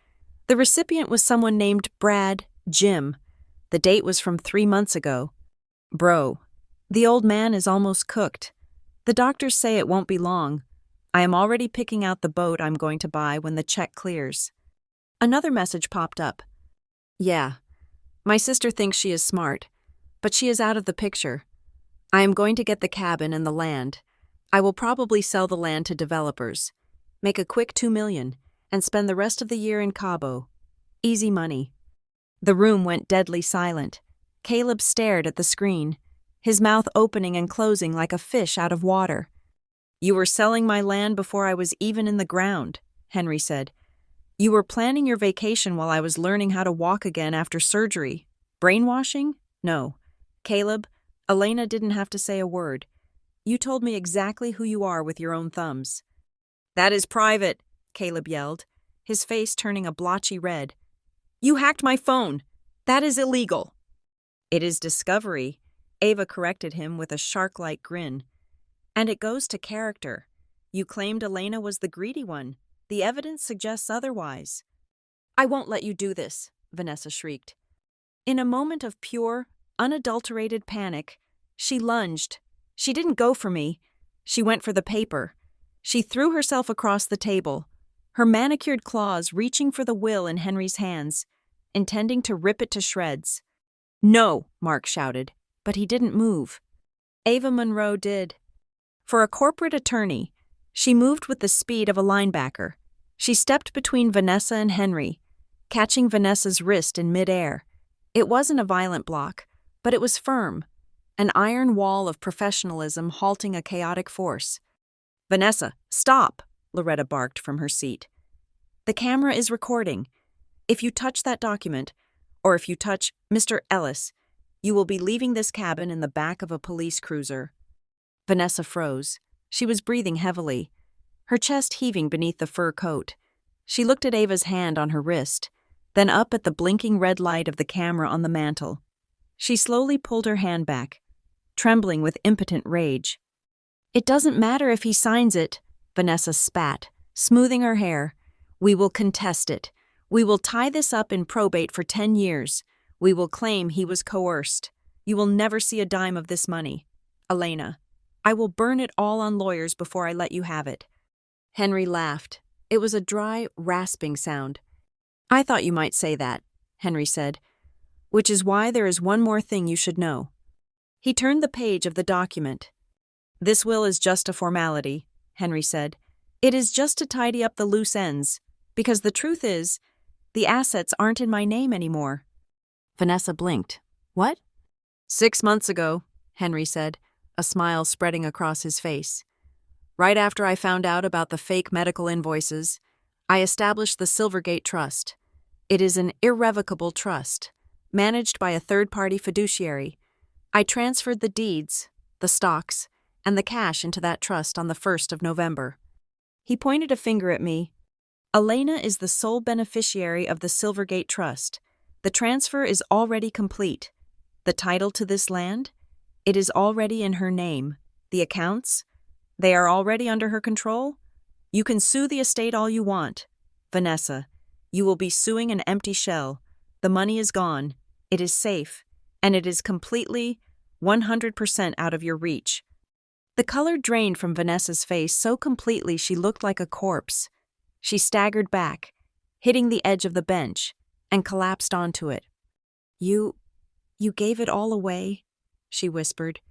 The recipient was someone named Brad Jim. The date was from 3 months ago. Bro, the old man is almost cooked. The doctors say it won't be long. I am already picking out the boat I'm going to buy when the check clears. Another message popped up. Yeah, my sister thinks she is smart, but she is out of the picture. I am going to get the cabin and the land. I will probably sell the land to developers, make a quick $2 million, and spend the rest of the year in Cabo. Easy money. The room went deadly silent. Caleb stared at the screen, his mouth opening and closing like a fish out of water. You were selling my land before I was even in the ground, Henry said. You were planning your vacation while I was learning how to walk again after surgery. Brainwashing? No. Caleb, Elena didn't have to say a word. You told me exactly who you are with your own thumbs. That is private, Caleb yelled, his face turning a blotchy red. You hacked my phone. That is illegal. It is discovery, Ava corrected him with a shark-like grin. And it goes to character. You claimed Elena was the greedy one. The evidence suggests otherwise. I won't let you do this, Vanessa shrieked. In a moment of pure, unadulterated panic, she lunged. She didn't go for me. She went for the paper. She threw herself across the table, her manicured claws reaching for the will in Henry's hands, intending to rip it to shreds. No, Mark shouted, but he didn't move. Ava Monroe did. For a corporate attorney, she moved with the speed of a linebacker. She stepped between Vanessa and Henry, catching Vanessa's wrist in midair. It wasn't a violent block, but it was firm, an iron wall of professionalism halting a chaotic force. Vanessa, stop, Loretta barked from her seat. The camera is recording. If you touch that document, or if you touch Mr. Ellis, You will be leaving this cabin in the back of a police cruiser." Vanessa froze. She was breathing heavily, her chest heaving beneath the fur coat. She looked at Ava's hand on her wrist, then up at the blinking red light of the camera on the mantel. She slowly pulled her hand back, trembling with impotent rage. "It doesn't matter if he signs it," Vanessa spat, smoothing her hair. "We will contest it. We will tie this up in probate for 10 years. We will claim he was coerced. You will never see a dime of this money. Elena, I will burn it all on lawyers before I let you have it." Henry laughed. It was a dry, rasping sound. "I thought you might say that," Henry said, "which is why there is one more thing you should know." He turned the page of the document. "This will is just a formality," Henry said. "It is just to tidy up the loose ends, because the truth is, the assets aren't in my name anymore." Vanessa blinked. "What?" "6 months ago," Henry said, a smile spreading across his face. "Right after I found out about the fake medical invoices, I established the Silvergate Trust. It is an irrevocable trust, managed by a third-party fiduciary. I transferred the deeds, the stocks, and the cash into that trust on the 1st of November. He pointed a finger at me. "Elena is the sole beneficiary of the Silvergate Trust. The transfer is already complete. The title to this land? It is already in her name. The accounts? They are already under her control. You can sue the estate all you want. Vanessa, you will be suing an empty shell. The money is gone. It is safe. And it is completely, 100% out of your reach." The color drained from Vanessa's face so completely she looked like a corpse. She staggered back, hitting the edge of the bench, and collapsed onto it. You gave it all away?" she whispered.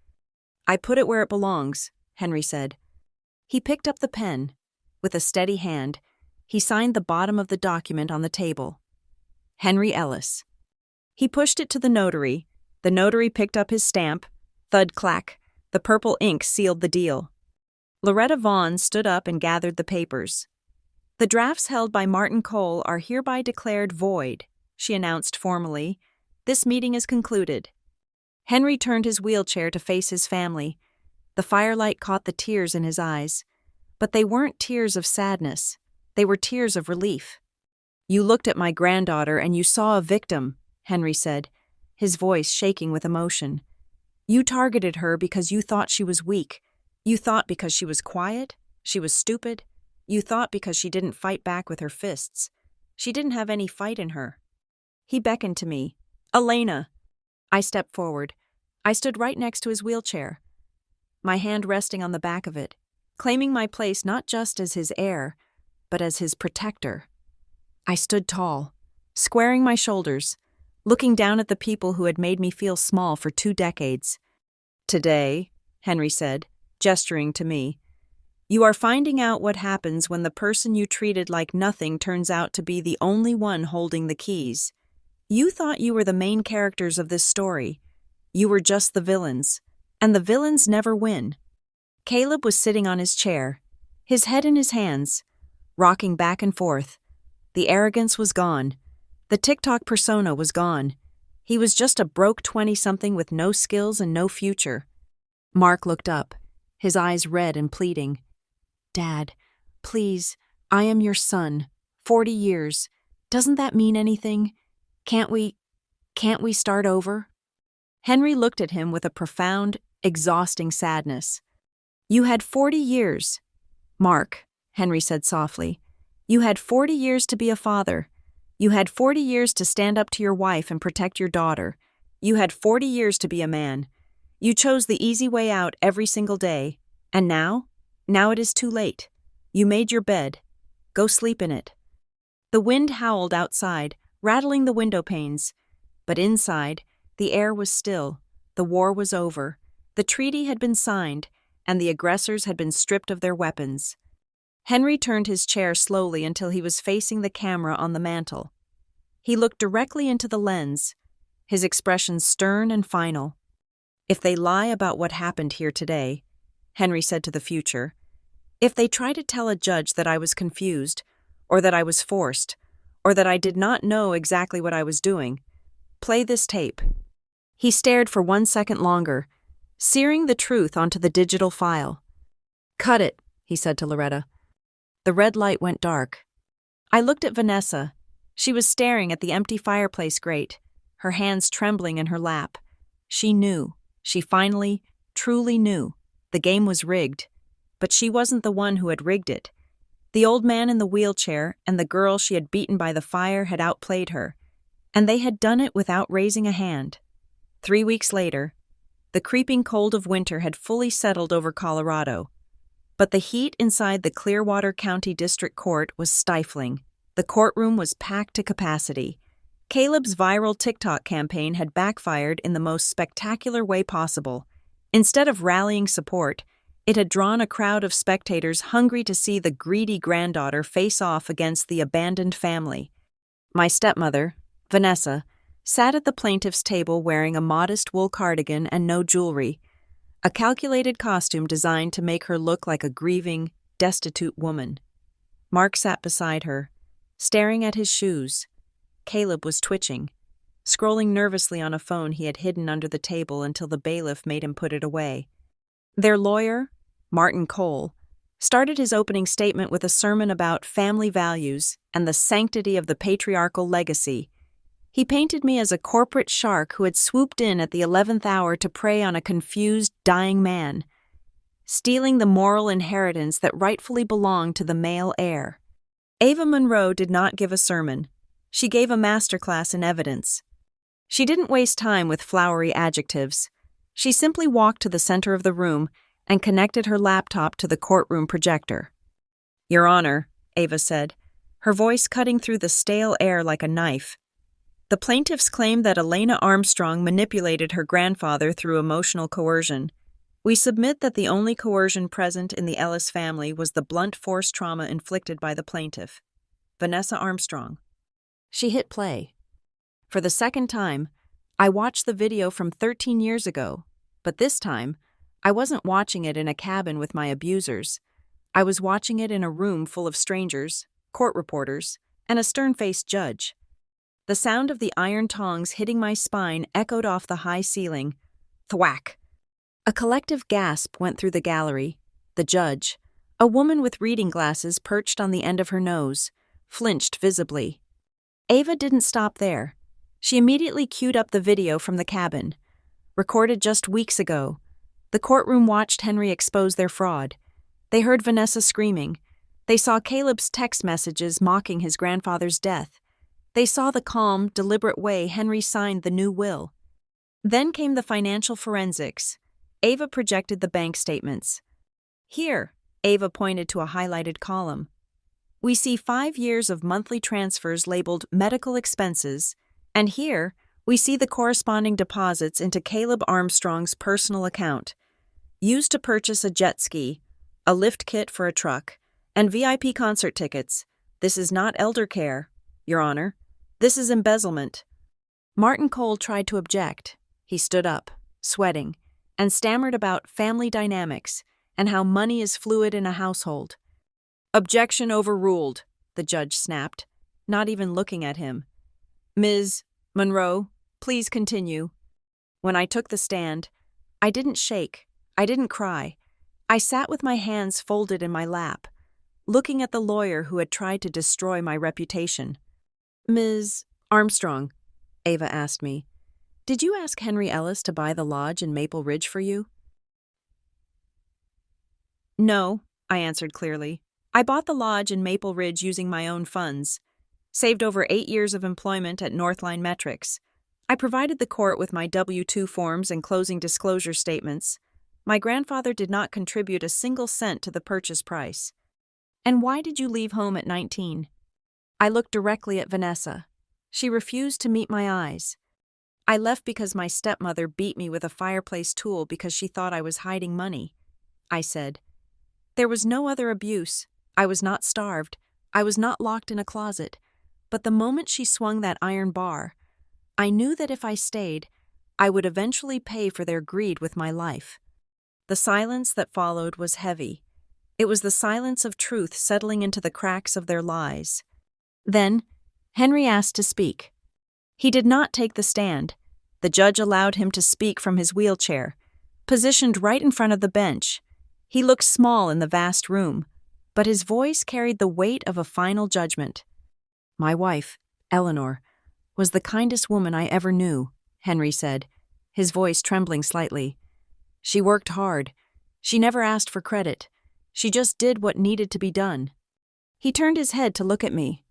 "I put it where it belongs," Henry said. He picked up the pen. With a steady hand, he signed the bottom of the document on the table. "Henry Ellis." He pushed it to the notary. The notary picked up his stamp. Thud-clack. The purple ink sealed the deal. Loretta Vaughn stood up and gathered the papers. "The drafts held by Martin Cole are hereby declared void," she announced formally. "This meeting is concluded." Henry turned his wheelchair to face his family. The firelight caught the tears in his eyes. But they weren't tears of sadness. They were tears of relief. "You looked at my granddaughter and you saw a victim," Henry said, his voice shaking with emotion. "You targeted her because you thought she was weak. You thought because she was quiet, she was stupid. You thought because she didn't fight back with her fists. She didn't have any fight in her." He beckoned to me. "Elena!" I stepped forward. I stood right next to his wheelchair, my hand resting on the back of it, claiming my place not just as his heir, but as his protector. I stood tall, squaring my shoulders, looking down at the people who had made me feel small for 2 decades. "Today," Henry said, gesturing to me, "you are finding out what happens when the person you treated like nothing turns out to be the only one holding the keys. You thought you were the main characters of this story. You were just the villains, and the villains never win." Caleb was sitting on his chair, his head in his hands, rocking back and forth. The arrogance was gone. The TikTok persona was gone. He was just a broke 20-something with no skills and no future. Mark looked up, his eyes red and pleading. "Dad, please, I am your son. 40 years. Doesn't that mean anything? Can't we start over?" Henry looked at him with a profound, exhausting sadness. "You had 40 years. Mark," Henry said softly, "you had 40 years to be a father. You had 40 years to stand up to your wife and protect your daughter. You had 40 years to be a man. You chose the easy way out every single day. And now it is too late. You made your bed. Go sleep in it." The wind howled outside, rattling the window panes. But inside, the air was still. The war was over. The treaty had been signed, and the aggressors had been stripped of their weapons. Henry turned his chair slowly until he was facing the camera on the mantel. He looked directly into the lens, his expression stern and final. "If they lie about what happened here today," Henry said to the future, "if they try to tell a judge that I was confused, or that I was forced, or that I did not know exactly what I was doing, play this tape." He stared for 1 second longer, searing the truth onto the digital file. "Cut it," he said to Loretta. The red light went dark. I looked at Vanessa. She was staring at the empty fireplace grate, her hands trembling in her lap. She knew. She finally, truly knew. The game was rigged. But she wasn't the one who had rigged it. The old man in the wheelchair and the girl she had beaten by the fire had outplayed her, and they had done it without raising a hand. 3 weeks later, the creeping cold of winter had fully settled over Colorado, but the heat inside the Clearwater County District Court was stifling. The courtroom was packed to capacity. Caleb's viral TikTok campaign had backfired in the most spectacular way possible. Instead of rallying support, it had drawn a crowd of spectators hungry to see the greedy granddaughter face off against the abandoned family. My stepmother, Vanessa, sat at the plaintiff's table wearing a modest wool cardigan and no jewelry, a calculated costume designed to make her look like a grieving, destitute woman. Mark sat beside her, staring at his shoes. Caleb was twitching, scrolling nervously on a phone he had hidden under the table until the bailiff made him put it away. Their lawyer, Martin Cole, started his opening statement with a sermon about family values and the sanctity of the patriarchal legacy. He painted me as a corporate shark who had swooped in at the 11th hour to prey on a confused, dying man, stealing the moral inheritance that rightfully belonged to the male heir. Ava Monroe did not give a sermon. She gave a masterclass in evidence. She didn't waste time with flowery adjectives. She simply walked to the center of the room and connected her laptop to the courtroom projector. "Your Honor," Ava said, her voice cutting through the stale air like a knife. The plaintiffs claimed that Elena Armstrong manipulated her grandfather through emotional coercion. We submit that the only coercion present in the Ellis family was the blunt force trauma inflicted by the plaintiff, Vanessa Armstrong. She hit play. For the second time, I watched the video from 13 years ago, but this time, I wasn't watching it in a cabin with my abusers. I was watching it in a room full of strangers, court reporters, and a stern-faced judge. The sound of the iron tongs hitting my spine echoed off the high ceiling. Thwack! A collective gasp went through the gallery. The judge, a woman with reading glasses perched on the end of her nose, flinched visibly. Ava didn't stop there. She immediately queued up the video from the cabin. Recorded just weeks ago, the courtroom watched Henry expose their fraud. They heard Vanessa screaming. They saw Caleb's text messages mocking his grandfather's death. They saw the calm, deliberate way Henry signed the new will. Then came the financial forensics. Ava projected the bank statements. Here, Ava pointed to a highlighted column. We see 5 years of monthly transfers labeled medical expenses, and here, we see the corresponding deposits into Caleb Armstrong's personal account, used to purchase a jet ski, a lift kit for a truck, and VIP concert tickets. This is not elder care, Your Honor. This is embezzlement. Martin Cole tried to object. He stood up, sweating, and stammered about family dynamics and how money is fluid in a household. "Objection overruled," the judge snapped, not even looking at him. "Ms. Monroe, please continue." When I took the stand, I didn't shake. I didn't cry. I sat with my hands folded in my lap, looking at the lawyer who had tried to destroy my reputation. "Ms. Armstrong," Ava asked me, "did you ask Henry Ellis to buy the lodge in Maple Ridge for you?" "No," I answered clearly. "I bought the lodge in Maple Ridge using my own funds. Saved over 8 years of employment at Northline Metrics. I provided the court with my W-2 forms and closing disclosure statements. My grandfather did not contribute a single cent to the purchase price." "And why did you leave home at 19? I looked directly at Vanessa. She refused to meet my eyes. "I left because my stepmother beat me with a fireplace tool because she thought I was hiding money," I said. "There was no other abuse. I was not starved. I was not locked in a closet. But the moment she swung that iron bar, I knew that if I stayed, I would eventually pay for their greed with my life." The silence that followed was heavy. It was the silence of truth settling into the cracks of their lies. Then, Henry asked to speak. He did not take the stand. The judge allowed him to speak from his wheelchair, positioned right in front of the bench. He looked small in the vast room, but his voice carried the weight of a final judgment. "My wife, Eleanor, was the kindest woman I ever knew," Henry said, his voice trembling slightly. "She worked hard. She never asked for credit. She just did what needed to be done." He turned his head to look at me.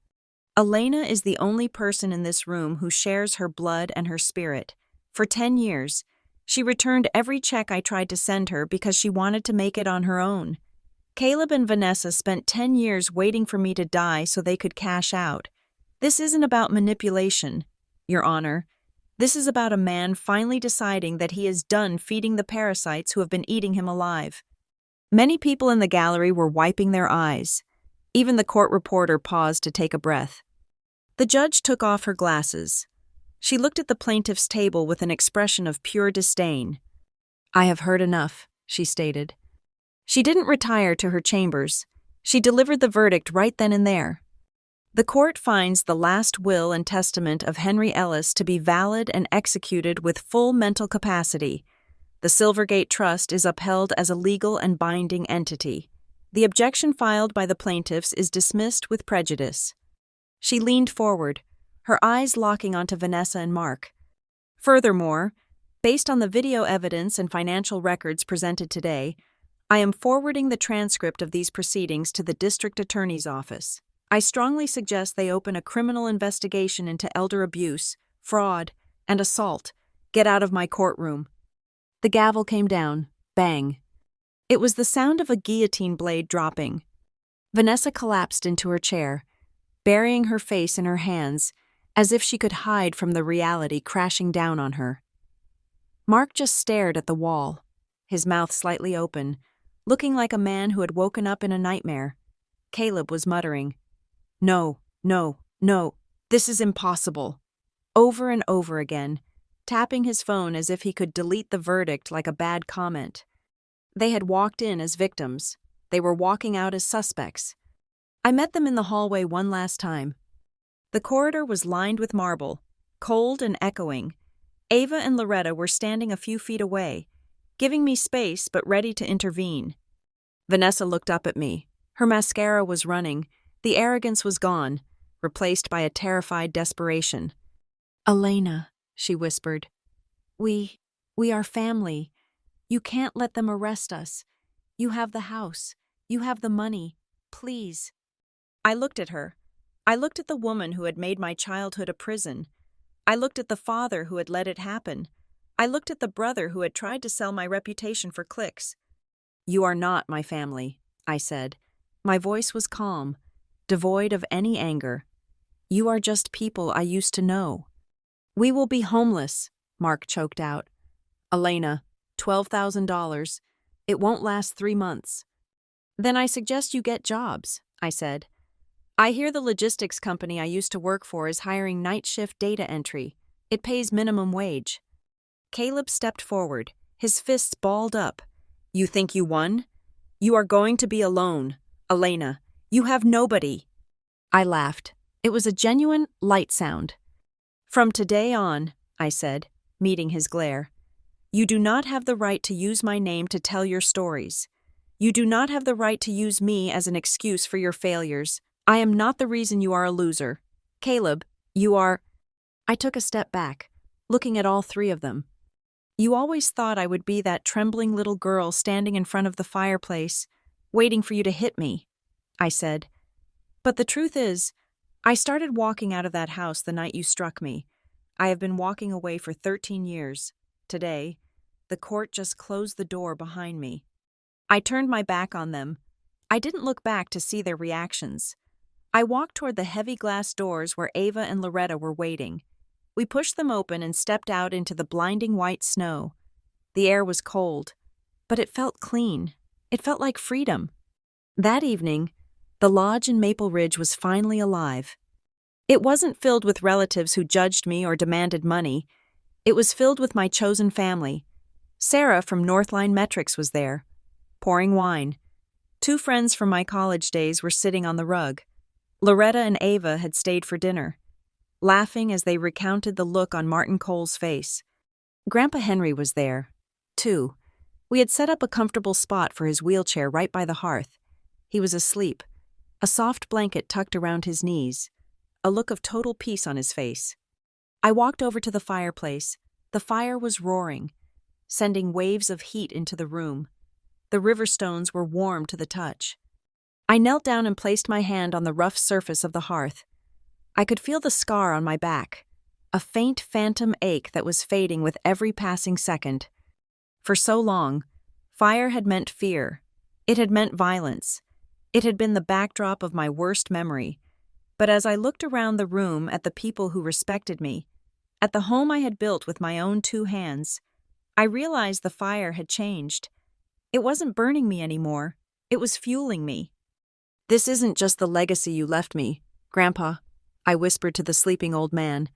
"Elena is the only person in this room who shares her blood and her spirit. For 10 years, she returned every check I tried to send her because she wanted to make it on her own. Caleb and Vanessa spent 10 years waiting for me to die so they could cash out. This isn't about manipulation, Your Honor. This is about a man finally deciding that he is done feeding the parasites who have been eating him alive." Many people in the gallery were wiping their eyes. Even the court reporter paused to take a breath. The judge took off her glasses. She looked at the plaintiff's table with an expression of pure disdain. "I have heard enough," she stated. She didn't retire to her chambers. She delivered the verdict right then and there. "The court finds the last will and testament of Henry Ellis to be valid and executed with full mental capacity. The Silvergate Trust is upheld as a legal and binding entity. The objection filed by the plaintiffs is dismissed with prejudice." She leaned forward, her eyes locking onto Vanessa and Mark. "Furthermore, based on the video evidence and financial records presented today, I am forwarding the transcript of these proceedings to the district attorney's office. I strongly suggest they open a criminal investigation into elder abuse, fraud, and assault. Get out of my courtroom." The gavel came down. Bang. It was the sound of a guillotine blade dropping. Vanessa collapsed into her chair, burying her face in her hands, as if she could hide from the reality crashing down on her. Mark just stared at the wall, his mouth slightly open, looking like a man who had woken up in a nightmare. Caleb was muttering, "No, no, no, this is impossible," over and over again, tapping his phone as if he could delete the verdict like a bad comment. They had walked in as victims. They were walking out as suspects. I met them in the hallway one last time. The corridor was lined with marble, cold and echoing. Ava and Loretta were standing a few feet away, giving me space but ready to intervene. Vanessa looked up at me. Her mascara was running. The arrogance was gone, replaced by a terrified desperation. "Elena," she whispered, We are family. You can't let them arrest us. You have the house. You have the money. Please." I looked at her. I looked at the woman who had made my childhood a prison. I looked at the father who had let it happen. I looked at the brother who had tried to sell my reputation for clicks. "You are not my family," I said. My voice was calm, devoid of any anger. "You are just people I used to know." "We will be homeless," Mark choked out. "Elena, $12,000. It won't last 3 months." "Then I suggest you get jobs," I said. "I hear the logistics company I used to work for is hiring night shift data entry. It pays minimum wage." Caleb stepped forward, his fists balled up. "You think you won? You are going to be alone. Elena, you have nobody." I laughed. It was a genuine, light sound. "From today on," I said, meeting his glare, "you do not have the right to use my name to tell your stories. You do not have the right to use me as an excuse for your failures. I am not the reason you are a loser. Caleb, you are—" I took a step back, looking at all 3 of them. "You always thought I would be that trembling little girl standing in front of the fireplace, waiting for you to hit me," I said. "But the truth is, I started walking out of that house the night you struck me. I have been walking away for 13 years. Today, the court just closed the door behind me." I turned my back on them. I didn't look back to see their reactions. I walked toward the heavy glass doors where Ava and Loretta were waiting. We pushed them open and stepped out into the blinding white snow. The air was cold, but it felt clean. It felt like freedom. That evening, the lodge in Maple Ridge was finally alive. It wasn't filled with relatives who judged me or demanded money. It was filled with my chosen family. Sarah from Northline Metrics was there, pouring wine. 2 friends from my college days were sitting on the rug. Loretta and Ava had stayed for dinner, laughing as they recounted the look on Martin Cole's face. Grandpa Henry was there, too. We had set up a comfortable spot for his wheelchair right by the hearth. He was asleep, a soft blanket tucked around his knees, a look of total peace on his face. I walked over to the fireplace. The fire was roaring, sending waves of heat into the room. The river stones were warm to the touch. I knelt down and placed my hand on the rough surface of the hearth. I could feel the scar on my back, a faint phantom ache that was fading with every passing second. For so long, fire had meant fear. It had meant violence. It had been the backdrop of my worst memory. But as I looked around the room at the people who respected me, at the home I had built with my own 2 hands, I realized the fire had changed. It wasn't burning me anymore. It was fueling me. "This isn't just the legacy you left me, Grandpa," I whispered to the sleeping old man.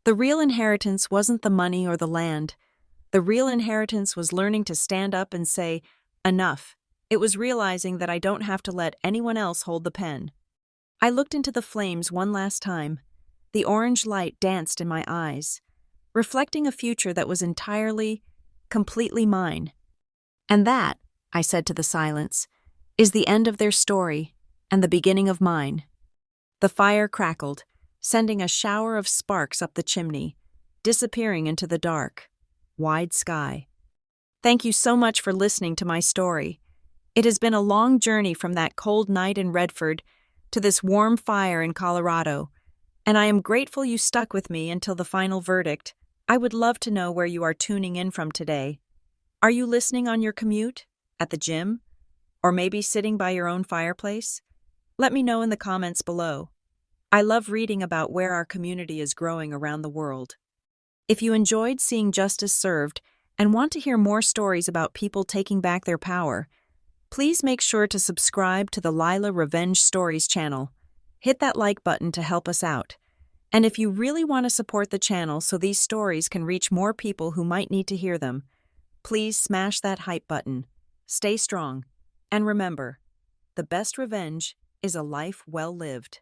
"The real inheritance wasn't the money or the land. The real inheritance was learning to stand up and say, 'Enough.' It was realizing that I don't have to let anyone else hold the pen." I looked into the flames one last time. The orange light danced in my eyes, reflecting a future that was entirely, completely mine. "And that," I said to the silence, "is the end of their story and the beginning of mine." The fire crackled, sending a shower of sparks up the chimney, disappearing into the dark, wide sky. Thank you so much for listening to my story. It has been a long journey from that cold night in Redford to this warm fire in Colorado, and I am grateful you stuck with me until the final verdict. I would love to know where you are tuning in from today. Are you listening on your commute, at the gym, or maybe sitting by your own fireplace? Let me know in the comments below. I love reading about where our community is growing around the world. If you enjoyed seeing justice served and want to hear more stories about people taking back their power, please make sure to subscribe to the Lila Revenge Stories channel. Hit that like button to help us out. And if you really want to support the channel so these stories can reach more people who might need to hear them, please smash that hype button. Stay strong. And remember, the best revenge is a life well lived.